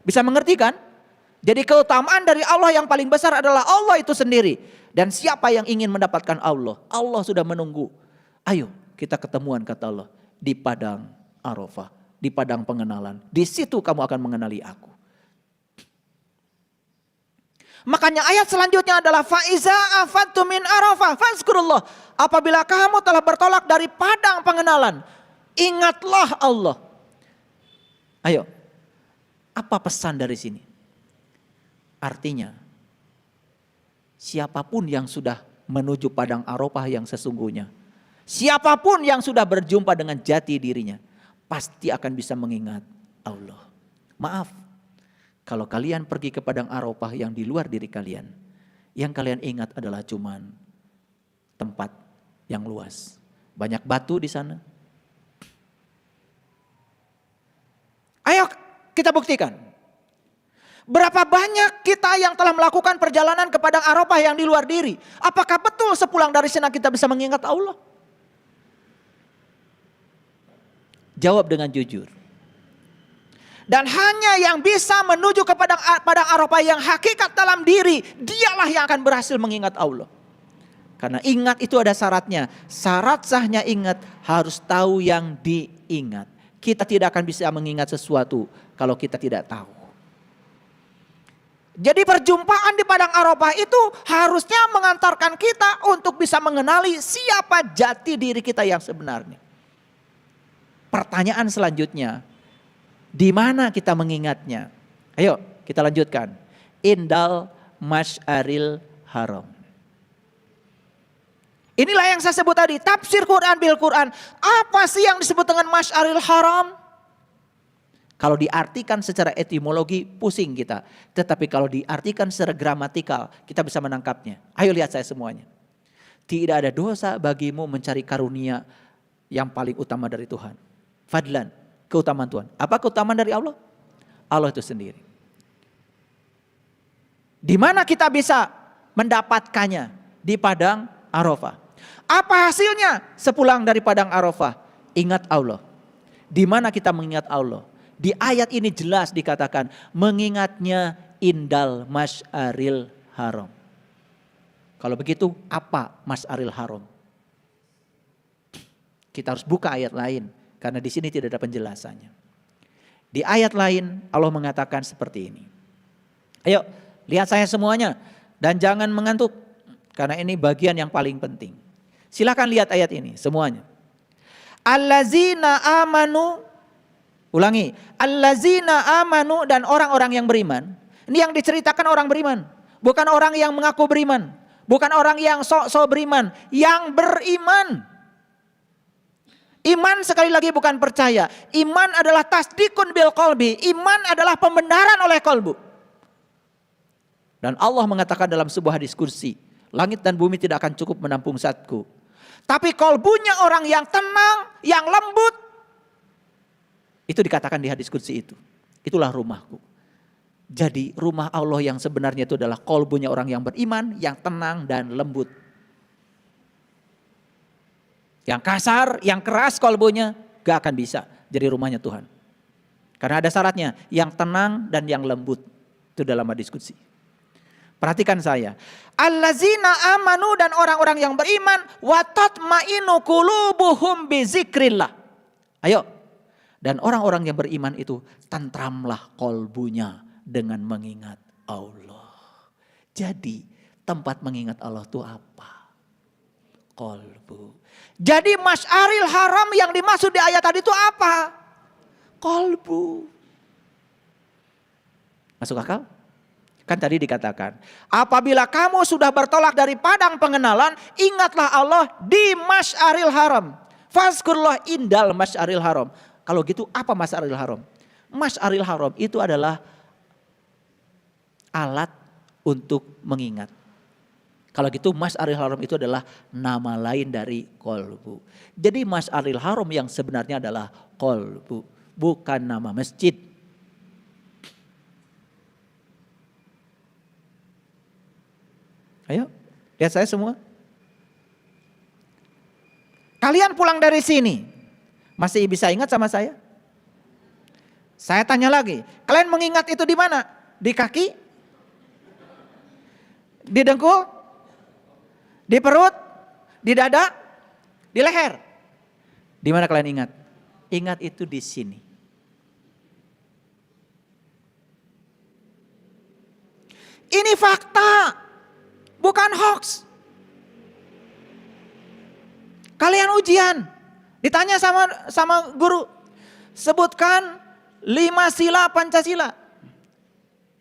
Bisa mengerti kan? Jadi keutamaan dari Allah yang paling besar adalah Allah itu sendiri. Dan siapa yang ingin mendapatkan Allah? Allah sudah menunggu. Ayo kita ketemuan kata Allah di padang Arafah, di padang pengenalan. Di situ kamu akan mengenali aku. Makanya ayat selanjutnya adalah faiza afattu min Arafah fazkurullah. Apabila kamu telah bertolak dari padang pengenalan, ingatlah Allah. Ayo, apa pesan dari sini? Artinya, siapapun yang sudah menuju padang Arafah yang sesungguhnya, siapapun yang sudah berjumpa dengan jati dirinya, pasti akan bisa mengingat Allah. Maaf, kalau kalian pergi ke padang Arafah yang di luar diri kalian, yang kalian ingat adalah cuman tempat yang luas. Banyak batu di sana. Ayo kita buktikan. Berapa banyak kita yang telah melakukan perjalanan ke padang Arafah yang di luar diri. Apakah betul sepulang dari sana kita bisa mengingat Allah? Jawab dengan jujur. Dan hanya yang bisa menuju ke padang Arafah yang hakikat dalam diri, dialah yang akan berhasil mengingat Allah. Karena ingat itu ada syaratnya. Syarat sahnya ingat harus tahu yang diingat. Kita tidak akan bisa mengingat sesuatu kalau kita tidak tahu. Jadi perjumpaan di padang Arafah itu harusnya mengantarkan kita untuk bisa mengenali siapa jati diri kita yang sebenarnya. Pertanyaan selanjutnya, di mana kita mengingatnya? Ayo kita lanjutkan. Indal Masy'aril Haram. Inilah yang saya sebut tadi, tafsir Quran bil Quran. Apa sih yang disebut dengan Masy'aril Haram? Kalau diartikan secara etimologi pusing kita. Tetapi kalau diartikan secara gramatikal kita bisa menangkapnya. Ayo lihat saya semuanya. Tidak ada dosa bagimu mencari karunia yang paling utama dari Tuhan. Fadlan, keutamaan Tuhan. Apa keutamaan dari Allah? Allah itu sendiri. Di mana kita bisa mendapatkannya? Di padang Arafah. Apa hasilnya? Sepulang dari padang Arafah, ingat Allah. Di mana kita mengingat Allah? Di ayat ini jelas dikatakan mengingatnya indal Masy'aril Haram. Kalau begitu apa Masy'aril Haram? Kita harus buka ayat lain karena di sini tidak ada penjelasannya. Di ayat lain Allah mengatakan seperti ini. Ayo lihat saya semuanya dan jangan mengantuk karena ini bagian yang paling penting. Silakan lihat ayat ini semuanya. Allazina amanu. Ulangi, allazina amanu dan orang-orang yang beriman. Ini yang diceritakan orang beriman. Bukan orang yang mengaku beriman. Bukan orang yang sok-sok beriman. Yang beriman. Iman sekali lagi bukan percaya. Iman adalah tasdikun bil qalbi. Iman adalah pembenaran oleh kalbu. Dan Allah mengatakan dalam sebuah hadis kursi. Langit dan bumi tidak akan cukup menampung zatku. Tapi kalbunya orang yang tenang, yang lembut. Itu dikatakan di hadis qudsi itu. Itulah rumahku. Jadi rumah Allah yang sebenarnya itu adalah qalbunya orang yang beriman, yang tenang dan lembut. Yang kasar, yang keras qalbunya gak akan bisa jadi rumahnya Tuhan. Karena ada syaratnya, yang tenang dan yang lembut. Itu dalam hadis qudsi. Perhatikan saya. Allazina amanu dan orang-orang yang beriman wa tatmainu qulubuhum bi zikrillah. Ayo. Dan orang-orang yang beriman itu tentramlah kolbunya dengan mengingat Allah. Jadi tempat mengingat Allah itu apa? Kolbu. Jadi Masy'aril Haram yang dimaksud di ayat tadi itu apa? Kolbu. Masuk akal? Kan tadi dikatakan, apabila kamu sudah bertolak dari padang pengenalan, ingatlah Allah di Masy'aril Haram. Fazkurullah indal Masy'aril Haram. Kalau gitu apa Masy'aril Haram? Masy'aril Haram itu adalah alat untuk mengingat. Kalau gitu Masyaril Haram itu adalah nama lain dari kolbu. Jadi Masyaril Haram yang sebenarnya adalah kolbu, bukan nama masjid. Ayo, lihat saya semua. Kalian pulang dari sini, masih bisa ingat sama saya? Saya tanya lagi, kalian mengingat itu di mana? Di kaki? Di dengkul? Di perut? Di dada? Di leher? Di mana kalian ingat? Ingat itu di sini. Ini fakta, bukan hoax. Kalian ujian, ditanya sama guru, sebutkan 5 sila Pancasila.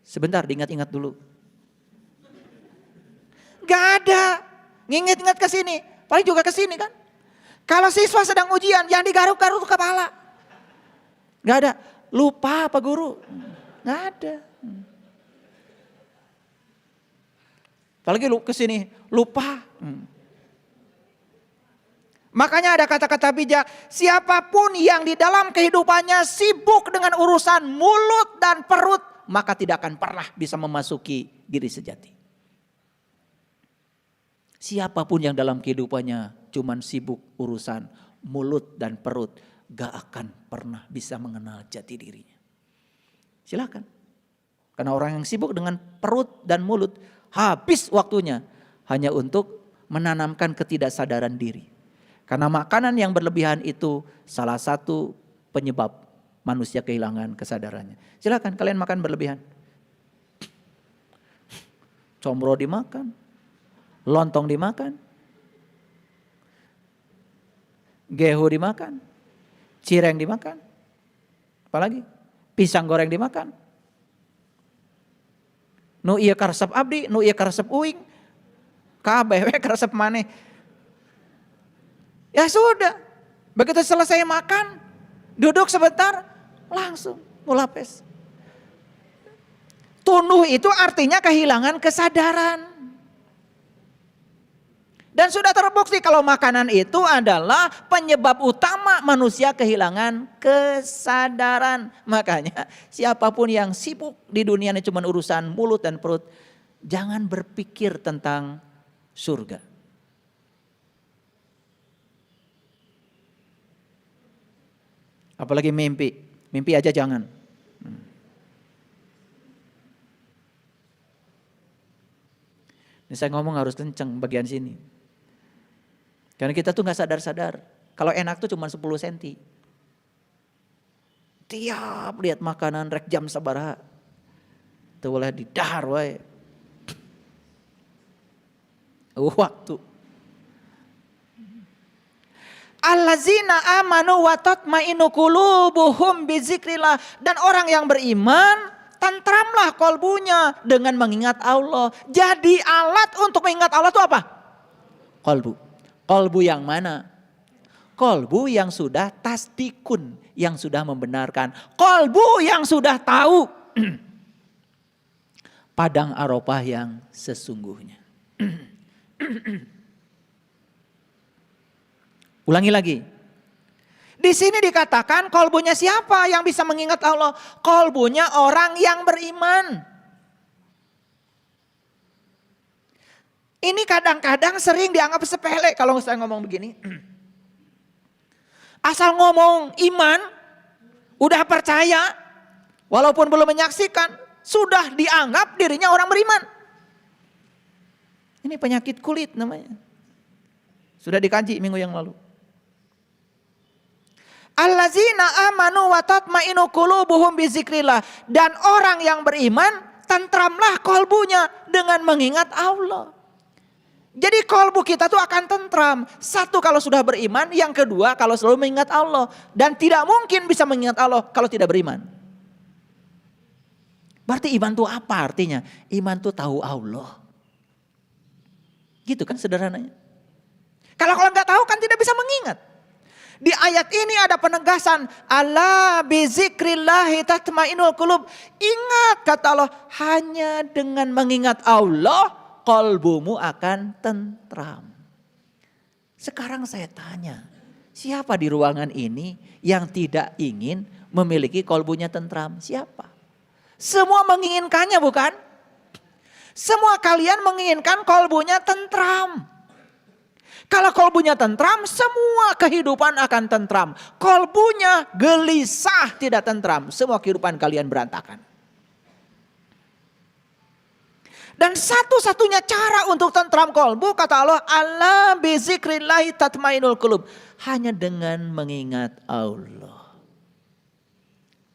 Sebentar, diingat-ingat dulu. Gak ada, nginget-inget ke sini, paling juga ke sini kan. Kalau siswa sedang ujian, yang digaruk-garuk kepala. Gak ada, lupa apa guru? Gak ada. Apalagi lu ke sini, lupa. Makanya ada kata-kata bijak, siapapun yang di dalam kehidupannya sibuk dengan urusan mulut dan perut, maka tidak akan pernah bisa memasuki diri sejati. Siapapun yang dalam kehidupannya cuman sibuk urusan mulut dan perut, gak akan pernah bisa mengenal jati dirinya. Silakan. Karena orang yang sibuk dengan perut dan mulut, habis waktunya hanya untuk menanamkan ketidaksadaran diri. Karena makanan yang berlebihan itu salah satu penyebab manusia kehilangan kesadarannya. Silakan kalian makan berlebihan. Combro dimakan, lontong dimakan, gehu dimakan, cireng dimakan, apalagi pisang goreng dimakan. Nu ieu karesep abdi, nu ieu karesep uing, kabeh we karesep maneh. Ya sudah, begitu selesai makan, duduk sebentar, langsung mulapes. Tunduh itu artinya kehilangan kesadaran. Dan sudah terbukti kalau makanan itu adalah penyebab utama manusia kehilangan kesadaran. Makanya siapapun yang sibuk di dunia ini cuma urusan mulut dan perut, jangan berpikir tentang surga. Apalagi mimpi aja jangan. Ini saya ngomong harus kenceng bagian sini. Karena kita tuh gak sadar-sadar. Kalau enak tuh cuma 10 cm. Tiap lihat makanan rek jam sabaraha. Itu boleh didahar wae. Waktu. Allazina amanu wa tatmainu qulubuhum bizikrillah. Dan orang yang beriman, tentramlah kolbunya dengan mengingat Allah. Jadi alat untuk mengingat Allah itu apa? Kolbu. Kolbu yang mana? Kolbu yang sudah tasdikun, yang sudah membenarkan. Kolbu yang sudah tahu padang Arafah yang sesungguhnya. Ulangi lagi. Di sini dikatakan kolbunya siapa yang bisa mengingat Allah? Kolbunya orang yang beriman. Ini kadang-kadang sering dianggap sepele kalau saya ngomong begini. Asal ngomong iman, udah percaya, walaupun belum menyaksikan, sudah dianggap dirinya orang beriman. Ini penyakit kulit namanya. Sudah dikaji minggu yang lalu. Allazina amanu wa tatmainu qulubuhum bizikrillah. Dan orang yang beriman, tentramlah kolbunya dengan mengingat Allah. Jadi kolbu kita tuh akan tentram. Satu kalau sudah beriman, yang kedua kalau selalu mengingat Allah. Dan tidak mungkin bisa mengingat Allah kalau tidak beriman. Berarti iman itu apa artinya? Iman itu tahu Allah. Gitu kan sederhananya. Kalau nggak tahu kan tidak bisa mengingat. Di ayat ini ada penegasan, ala bizikrillahi tatmainul qulub. Ingat kata Allah, hanya dengan mengingat Allah kolbumu akan tentram. Sekarang saya tanya, siapa di ruangan ini yang tidak ingin memiliki kolbunya tentram? Siapa? Semua menginginkannya bukan? Semua kalian menginginkan kolbunya tentram. Kalau kolbunya tentram, semua kehidupan akan tentram. Kolbunya gelisah, tidak tentram, semua kehidupan kalian berantakan. Dan satu-satunya cara untuk tentram kolbu, kata Allah, ala bizikrillahi tatmainul qulub. Hanya dengan mengingat Allah.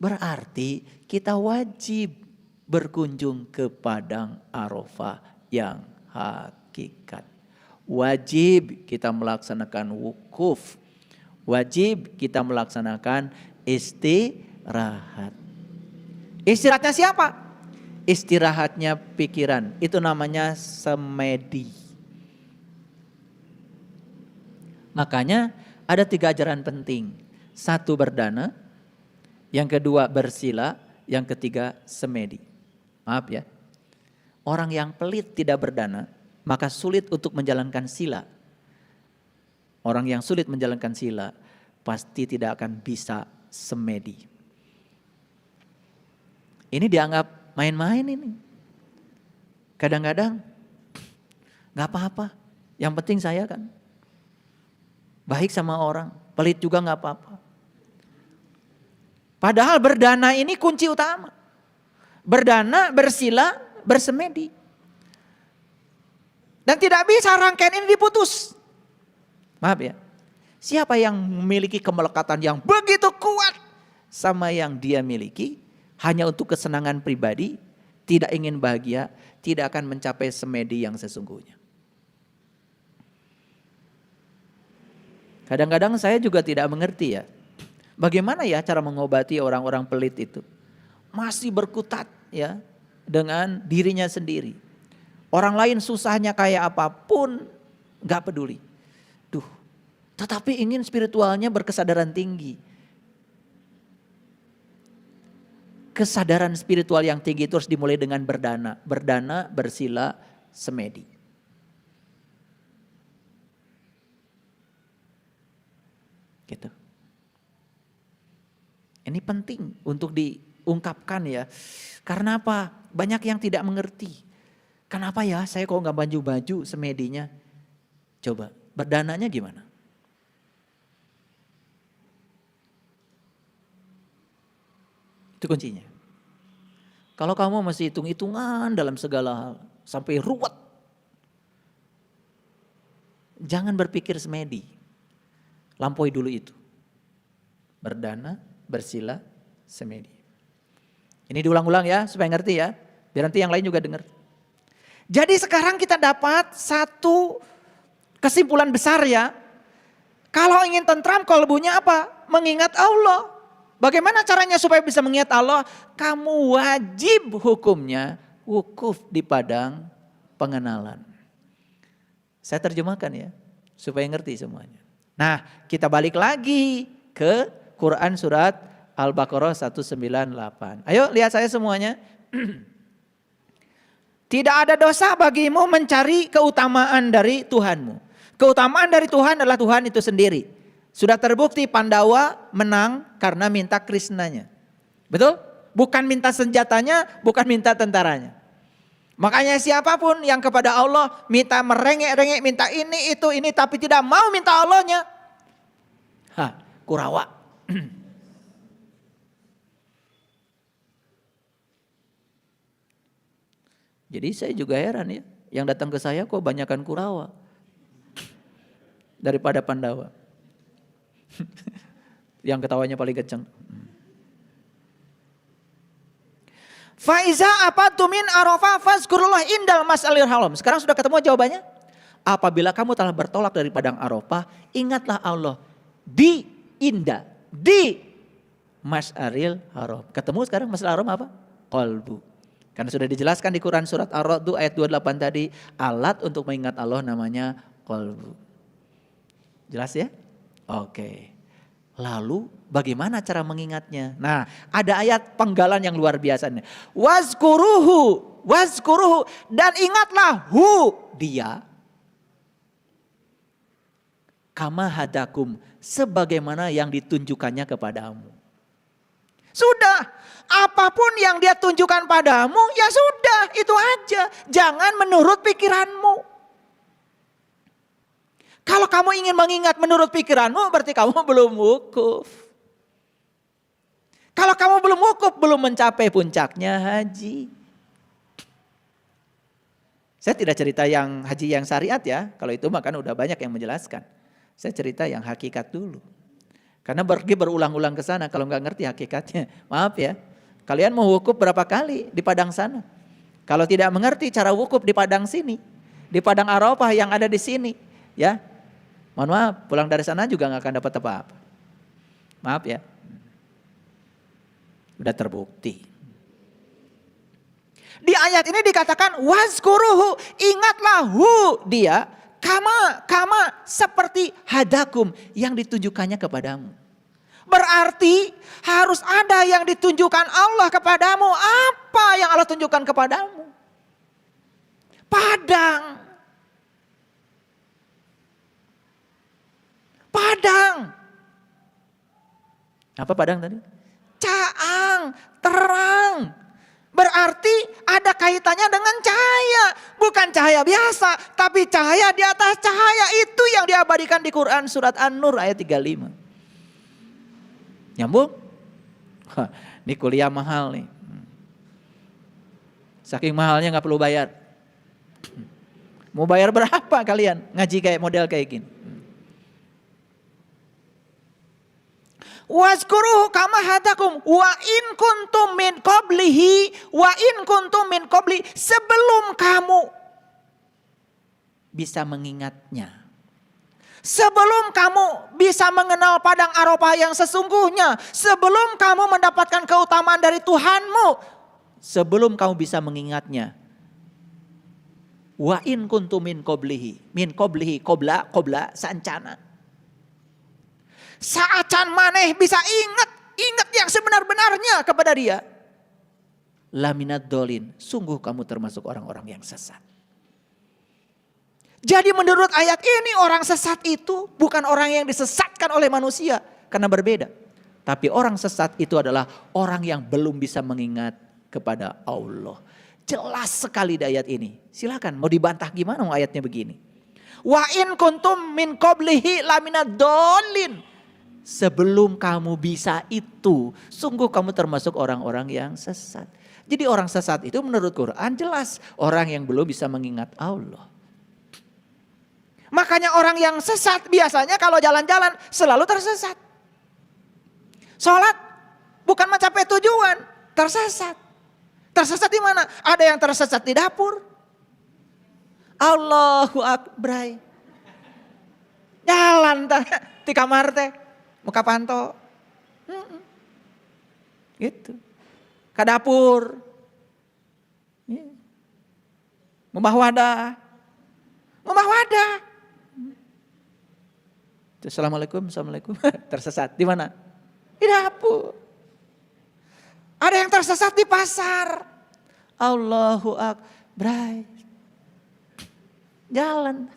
Berarti kita wajib berkunjung ke padang Arafah yang hakikat. Wajib kita melaksanakan wukuf. Wajib kita melaksanakan istirahat. Istirahatnya siapa? Istirahatnya pikiran. Itu namanya semedi. Makanya ada 3 ajaran penting. 1 berdana, yang kedua bersila, yang ketiga semedi. Maaf ya. Orang yang pelit tidak berdana, maka sulit untuk menjalankan sila. Orang yang sulit menjalankan sila pasti tidak akan bisa semedi. Ini dianggap main-main ini. Kadang-kadang gak apa-apa. Yang penting saya kan baik sama orang, pelit juga gak apa-apa. Padahal berdana ini kunci utama. Berdana, bersila, bersemedi. Dan tidak bisa rangkaian ini diputus. Maaf ya. Siapa yang memiliki kemelekatan yang begitu kuat sama yang dia miliki hanya untuk kesenangan pribadi, tidak ingin bahagia, tidak akan mencapai semedi yang sesungguhnya. Kadang-kadang saya juga tidak mengerti ya. Bagaimana ya cara mengobati orang-orang pelit itu? Masih berkutat ya dengan dirinya sendiri. Orang lain susahnya kayak apapun gak peduli. Tetapi ingin spiritualnya berkesadaran tinggi. Kesadaran spiritual yang tinggi itu harus dimulai dengan berdana. Berdana, bersila, semedi. Gitu. Ini penting untuk diungkapkan ya. Karena apa? Banyak yang tidak mengerti. Kenapa ya saya kok gak baju-baju semedinya? Coba berdananya gimana? Itu kuncinya. Kalau kamu masih hitung-hitungan dalam segala hal, sampai ruwet. Jangan berpikir semedi. Lampaui dulu itu. Berdana, bersila, semedi. Ini diulang-ulang ya supaya ngerti ya. Biar nanti yang lain juga dengar. Jadi sekarang kita dapat satu kesimpulan besar ya. Kalau ingin tentram kolbunya apa? Mengingat Allah. Bagaimana caranya supaya bisa mengingat Allah? Kamu wajib hukumnya wukuf di padang pengenalan. Saya terjemahkan ya supaya ngerti semuanya. Nah kita balik lagi ke Quran surat Al-Baqarah 198. Ayo lihat saya semuanya. Tidak ada dosa bagimu mencari keutamaan dari Tuhanmu. Keutamaan dari Tuhan adalah Tuhan itu sendiri. Sudah terbukti Pandawa menang karena minta Krishnanya. Betul? Bukan minta senjatanya, bukan minta tentaranya. Makanya siapapun yang kepada Allah minta merengek-rengek, minta ini, itu, ini, tapi tidak mau minta Allahnya. Kurawa. Jadi saya juga heran ya, yang datang ke saya kok banyakan Kurawa daripada Pandawa. Yang ketawanya paling kencang. Faiza apatu min Arafah fazkurullah indal mas'alil haram. Sekarang sudah ketemu jawabannya? Apabila kamu telah bertolak dari padang Arafah, ingatlah Allah di Mas'aril Haram. Ketemu sekarang Mas'aril Haram apa? Qalbu. Karena sudah dijelaskan di Quran surat Ar-Ra'd ayat 28 tadi, alat untuk mengingat Allah namanya qalbu. Jelas ya? Oke. Lalu bagaimana cara mengingatnya? Nah, ada ayat penggalan yang luar biasa nih. Wazkuruhu wazkuruhu, dan ingatlah dia. Kama hadakum, sebagaimana yang ditunjukkannya kepadamu. Sudah, apapun yang dia tunjukkan padamu, ya sudah, itu aja. Jangan menurut pikiranmu. Kalau kamu ingin mengingat menurut pikiranmu, berarti kamu belum wukuf. Kalau kamu belum wukuf, belum mencapai puncaknya haji. Saya tidak cerita yang haji yang syariat ya, kalau itu mah kan udah banyak yang menjelaskan. Saya cerita yang hakikat dulu. Karena pergi berulang-ulang ke sana kalau nggak ngerti hakikatnya. Maaf ya, kalian mau wukuf berapa kali di padang sana? Kalau tidak mengerti cara wukuf di padang sini, di padang Arafah yang ada di sini, ya, mohon maaf, pulang dari sana juga nggak akan dapat apa-apa. Maaf ya, udah terbukti. Di ayat ini dikatakan wazkuruhu, ingatlah dia. Kama seperti hadakum yang ditunjukkannya kepadamu. Berarti harus ada yang ditunjukkan Allah kepadamu. Apa yang Allah tunjukkan kepadamu? Padang. Apa padang tadi? Caang, terang. Berarti ada kaitannya dengan cahaya. Bukan cahaya biasa, tapi cahaya di atas cahaya. Itu yang diabadikan di Quran surat An-Nur ayat 35. Nyambung? Ini kuliah mahal nih. Saking mahalnya gak perlu bayar. Mau bayar berapa kalian ngaji kayak model kayak gini? Wazkuruhu kama hadakum wa in kuntum min qablihi sebelum kamu bisa mengingatnya. Sebelum kamu bisa mengenal padang Arafah yang sesungguhnya, sebelum kamu mendapatkan keutamaan dari Tuhanmu, sebelum kamu bisa mengingatnya. Wa in kuntum min qablihi qabla sancana. Saacan maneh bisa ingat yang sebenar-benarnya kepada dia. Laminad dolin, sungguh kamu termasuk orang-orang yang sesat. Jadi menurut ayat ini orang sesat itu bukan orang yang disesatkan oleh manusia karena berbeda. Tapi orang sesat itu adalah orang yang belum bisa mengingat kepada Allah. Jelas sekali di ayat ini. Silakan mau dibantah gimana ayatnya begini. Wa in kuntum min qablihi laminad dolin. Sebelum kamu bisa itu, sungguh kamu termasuk orang-orang yang sesat. Jadi orang sesat itu menurut Quran jelas orang yang belum bisa mengingat Allah. Makanya orang yang sesat biasanya kalau jalan-jalan selalu tersesat. Sholat bukan mencapai tujuan, tersesat. Tersesat di mana? Ada yang tersesat di dapur. Allahu Akbar. Jalan di kamar teh. Muka panto. Gitu. Ke dapur. Ngubah wadah. Assalamualaikum. Tersesat. Di mana? Di dapur. Ada yang tersesat di pasar. Allahu Akbar. Jalan.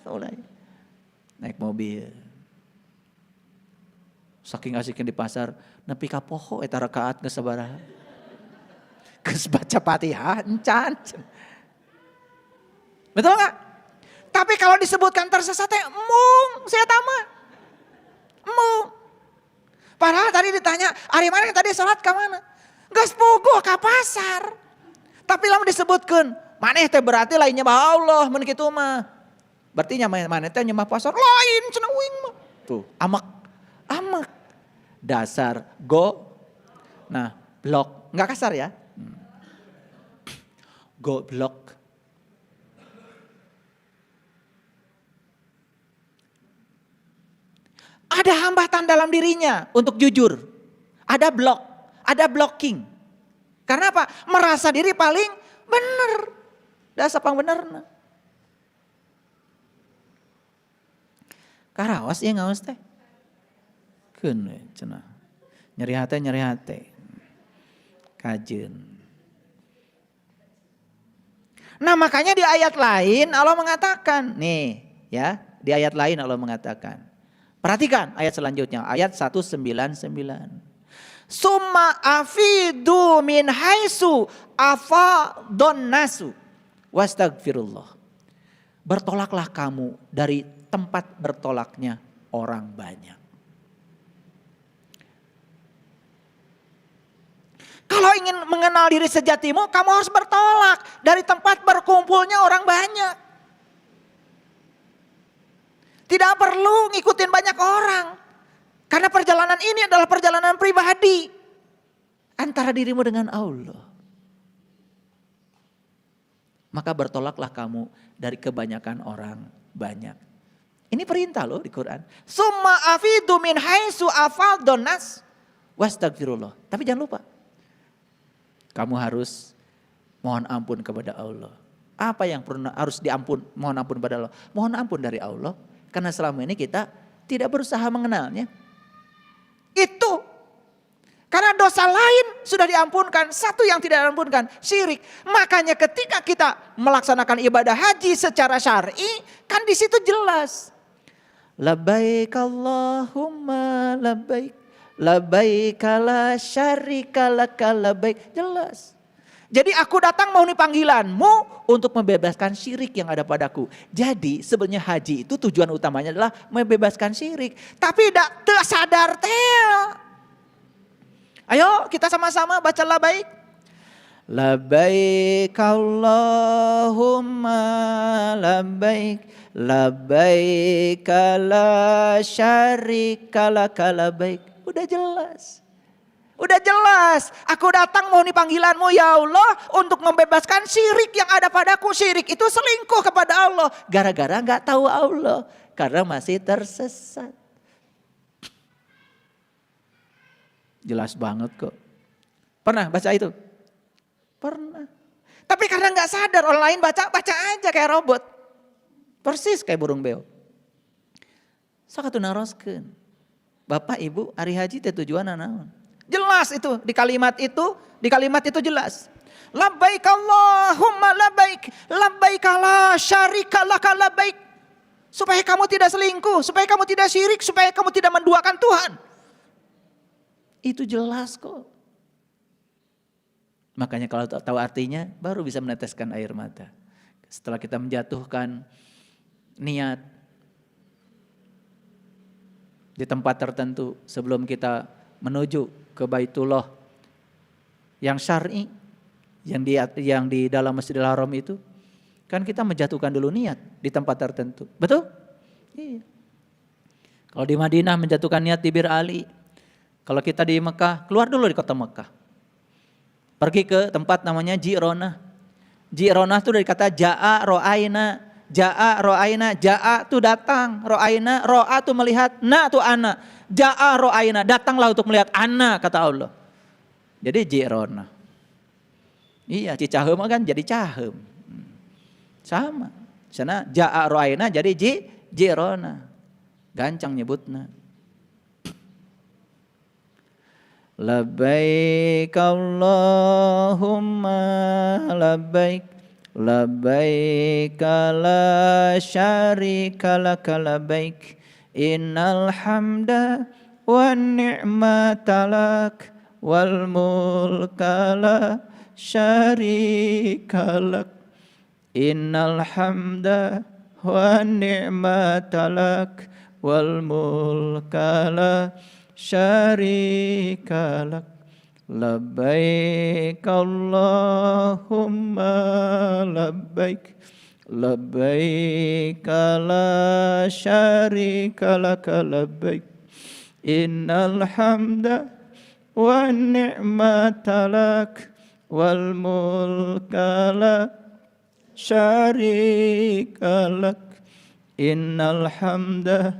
Naik mobil. Saking asiknya di pasar, nepi ka poho eta rakaat geus sabaraha. Geus baca Fatihah encan. Betul enggak? Tapi kalau disebutkan tersesat mung saya tama. Mung. Padahal tadi ditanya, "Ari mana yang tadi salat ka mana?" Geus puguh ka pasar. Tapi lamun disebutkeun, maneh teh berarti lain nyembah Allah mun kitu mah. Berarti maneh teh nyembah pasar lain cenah uing mah. Tuh, amak. Dasar nah blok, nggak kasar ya. Goblok. Ada hambatan dalam dirinya untuk jujur. Ada blok, ada blocking. Karena apa? Merasa diri paling benar. Dasar pang bener. Karawas ya ngawas teh. Kene cenah. Nyeri hate. Kajen. Nah makanya di ayat lain Allah mengatakan, nih ya, di ayat lain Allah mengatakan. Perhatikan ayat selanjutnya, ayat 199. Summa afidu min haisu afadon nasu wastagfirullah. Bertolaklah kamu dari tempat bertolaknya orang banyak. Kalau ingin mengenal diri sejatimu, kamu harus bertolak dari tempat berkumpulnya orang banyak. Tidak perlu ngikutin banyak orang. Karena perjalanan ini adalah perjalanan pribadi antara dirimu dengan Allah. Maka bertolaklah kamu dari kebanyakan orang banyak. Ini perintah loh di Quran. Summa afidu min haitsu afadun nas wastagfirullah. Tapi jangan lupa, kamu harus mohon ampun kepada Allah. Apa yang harus mohon ampun kepada Allah? Mohon ampun dari Allah. Karena selama ini kita tidak berusaha mengenalnya. Itu. Karena dosa lain sudah diampunkan. Satu yang tidak diampunkan, syirik. Makanya ketika kita melaksanakan ibadah haji secara syar'i, kan di situ jelas. Labbaik Allahumma labbaik. Labbaik la syarika laka labbaik. Jelas. Jadi aku datang memenuhi panggilanmu untuk membebaskan syirik yang ada padaku. Jadi sebenarnya haji itu tujuan utamanya adalah membebaskan syirik. Tapi tidak tersadar tel. Ayo kita sama-sama baca labbaik. Labbaik Allahumma labbaik. Labbaik la syarika laka labbaik. Udah jelas. Udah jelas, aku datang memenuhi panggilanmu ya Allah untuk membebaskan syirik yang ada padaku. Syirik itu selingkuh kepada Allah. Gara-gara gak tahu Allah. Karena masih tersesat. Jelas banget kok. Pernah baca itu? Pernah. Tapi karena gak sadar, orang lain baca aja kayak robot. Persis kayak burung beo. Sakatu naroskeun. Bapak ibu hari haji teh tujuan naon? Jelas itu di kalimat itu jelas. Labbaik Allahumma labbaik, labbaik la syarika laka labbaik. Supaya kamu tidak selingkuh, supaya kamu tidak syirik, supaya kamu tidak menduakan Tuhan. Itu jelas kok. Makanya kalau tahu artinya baru bisa meneteskan air mata. Setelah kita menjatuhkan niat di tempat tertentu sebelum kita menuju ke Baitullah yang syar'i, yang di dalam Masjidil Haram itu, kan kita menjatuhkan dulu niat di tempat tertentu, betul? Iya. Kalau di Madinah menjatuhkan niat di Bir Ali, kalau kita di Mekah keluar dulu di kota Mekah, pergi ke tempat namanya Ji'ronah. Ji'ronah itu dari kata ja'a ro'aina. Ja'a ro'aina, ja'a itu datang, ro'aina, ro'a itu melihat, na itu anak. Ja'a ro'aina, datanglah untuk melihat anak, kata Allah. Jadi Ji'ronah. Iya, Cicahem kan jadi Cahem. Sama. Sana ja'a ro'aina jadi Ji'ronah. Gancang nyebutna. Labbaik Allahumma labbaik. Labbaik la syarika laka labbaik. Innal hamda wan ni'mata lak wal mulka la syarika lak. Innal hamda wan ni'mata lak wal mulka la syarika lak. Labbaik Allahumma labbaik. Labbaik la syarika laka labbaik. Innal hamda wan ni'mata lak wal mulka la syarika lak. Innal hamda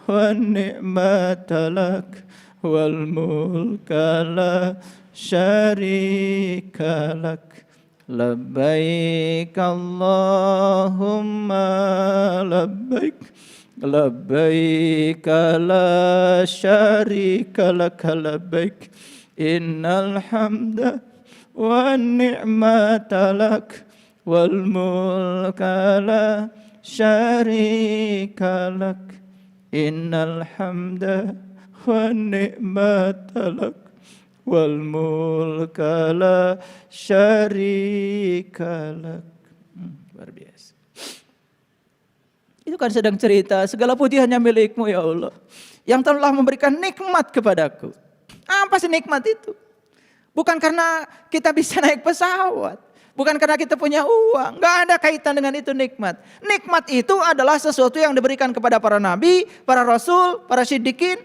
wan ni'mata lak wal mulka la syarika lak. Labbaik Allahumma labbaik. Labbaik la syarika laka labbaik. Innal hamda wan ni'mata lak wal mulka la syarika lak, innal hamda wan ni'mata lak, wal mulka la syarika lak. Luar biasa. Itu kan sedang cerita, segala puji hanya milikmu ya Allah, yang telah memberikan nikmat kepadaku. Apa sih nikmat itu? Bukan karena kita bisa naik pesawat, bukan karena kita punya uang, gak ada kaitan dengan itu nikmat. Nikmat itu adalah sesuatu yang diberikan kepada para nabi, para rasul, para siddiqin,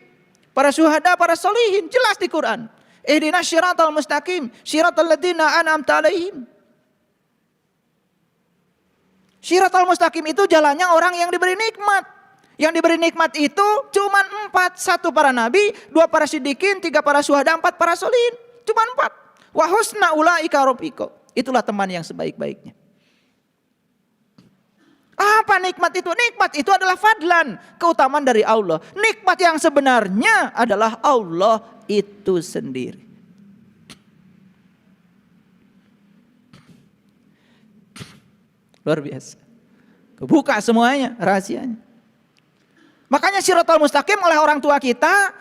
para syuhada, para solihin. Jelas di Quran. Ihdinas syiratal mustaqim, syiratal ladzina an'amta alaihim. Syiratal mustaqim itu jalannya orang yang diberi nikmat. Yang diberi nikmat itu cuma 4. 1 para nabi, 2 para siddiqin, 3 para syuhada, 4 para solihin. Cuma 4. Wa husna ulaika rafiqa. Itulah teman yang sebaik-baiknya. Apa nikmat itu? Nikmat itu adalah fadlan, keutamaan dari Allah. Nikmat yang sebenarnya adalah Allah itu sendiri. Luar biasa. Kebuka semuanya, rahasianya. Makanya Syiratal Mustaqim oleh orang tua kita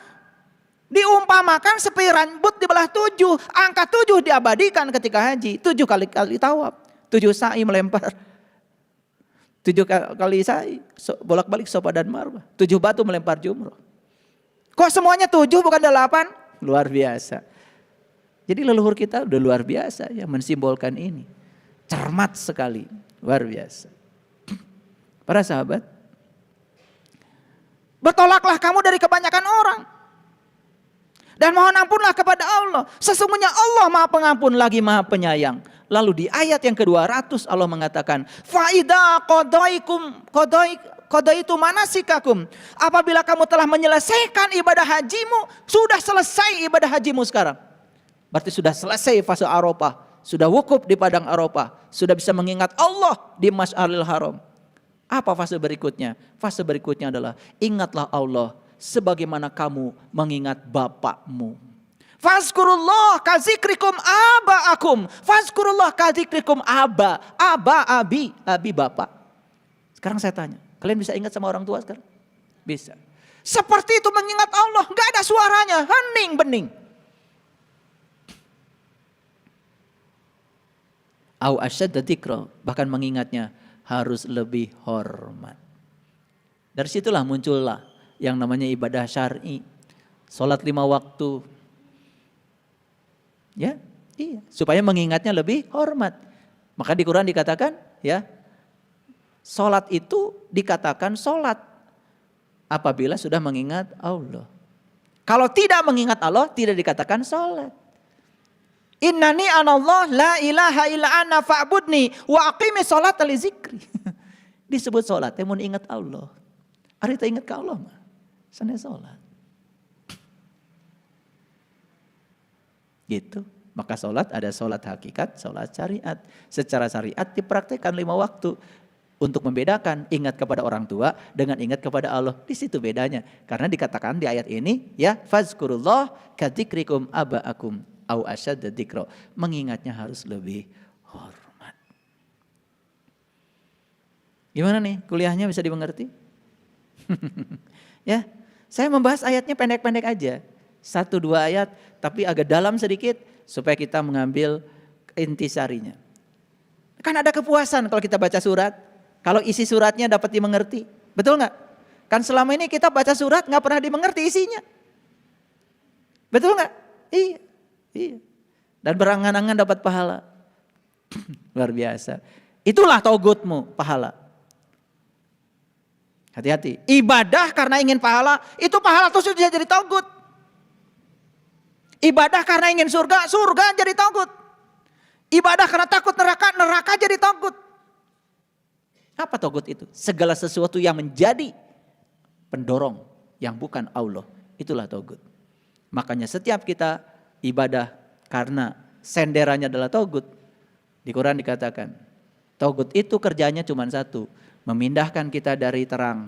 diumpamakan seperti rambut dibelah 7. Angka 7 diabadikan ketika haji. 7 kali tawaf. 7 sa'i melempar. 7 kali sa'i. Bolak-balik Safa dan Marwah. 7 batu melempar jumrah. Kok semuanya 7 bukan 8? Luar biasa. Jadi leluhur kita udah luar biasa ya mensimbolkan ini. Cermat sekali. Luar biasa. Para sahabat, bertolaklah kamu dari kebanyakan orang. Dan mohon ampunlah kepada Allah. Sesungguhnya Allah Maha Pengampun lagi Maha Penyayang. Lalu di ayat yang ke-200 Allah mengatakan, Fa'idha qadaitu manasikakum. Apabila kamu telah menyelesaikan ibadah hajimu, sudah selesai ibadah hajimu sekarang. Berarti sudah selesai fase Arafah. Sudah wukuf di padang Arafah, sudah bisa mengingat Allah di Masy'aril Haram. Apa fase berikutnya? Fase berikutnya adalah ingatlah Allah sebagaimana kamu mengingat bapakmu. Fazkurullah kazikrikum aba'akum. Fazkurullah kazikrikum abi bapak. Sekarang saya tanya, kalian bisa ingat sama orang tua sekarang? Bisa. Seperti itu mengingat Allah, gak ada suaranya, hening bening. Au asyadda dzikra, bahkan mengingatnya harus lebih hormat. Dari situlah muncullah yang namanya ibadah syar'i. Salat 5 waktu. Ya, iya, supaya mengingatnya lebih hormat. Maka di Quran dikatakan, ya, salat itu dikatakan salat apabila sudah mengingat Allah. Kalau tidak mengingat Allah tidak dikatakan salat. Innani anallah la ilaha illa ana fa'budni wa aqimi sholata li zikri. Disebut salat, yang mau ingat Allah. Ari teh ingat ke Allah mah. Sana salat. Gitu. Maka salat ada salat hakikat, salat syariat. Secara syariat dipraktikkan 5 waktu. Untuk membedakan ingat kepada orang tua dengan ingat kepada Allah. Di situ bedanya. Karena dikatakan di ayat ini, ya, fazkurullah kadzikrikum aba'akum. Au asyadda dzikra, mengingatnya harus lebih hormat. Gimana nih kuliahnya, bisa dimengerti? Ya, saya membahas ayatnya pendek-pendek aja. 1-2 ayat tapi agak dalam sedikit supaya kita mengambil intisarinya. Kan ada kepuasan kalau kita baca surat, kalau isi suratnya dapat dimengerti. Betul nggak? Kan selama ini kita baca surat nggak pernah dimengerti isinya. Betul nggak? Iya. Iya. Dan berangan-angan dapat pahala. Luar biasa. Itulah togutmu, pahala. Hati-hati. Ibadah karena ingin pahala, itu pahala itu sudah jadi togut. Ibadah karena ingin surga, surga jadi togut. Ibadah karena takut neraka, neraka jadi togut. Apa togut itu? Segala sesuatu yang menjadi pendorong yang bukan Allah. Itulah togut. Makanya setiap kita ibadah karena senderannya adalah togut. Di Quran dikatakan, togut itu kerjanya cuma satu, memindahkan kita dari terang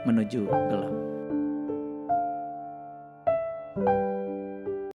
menuju gelap.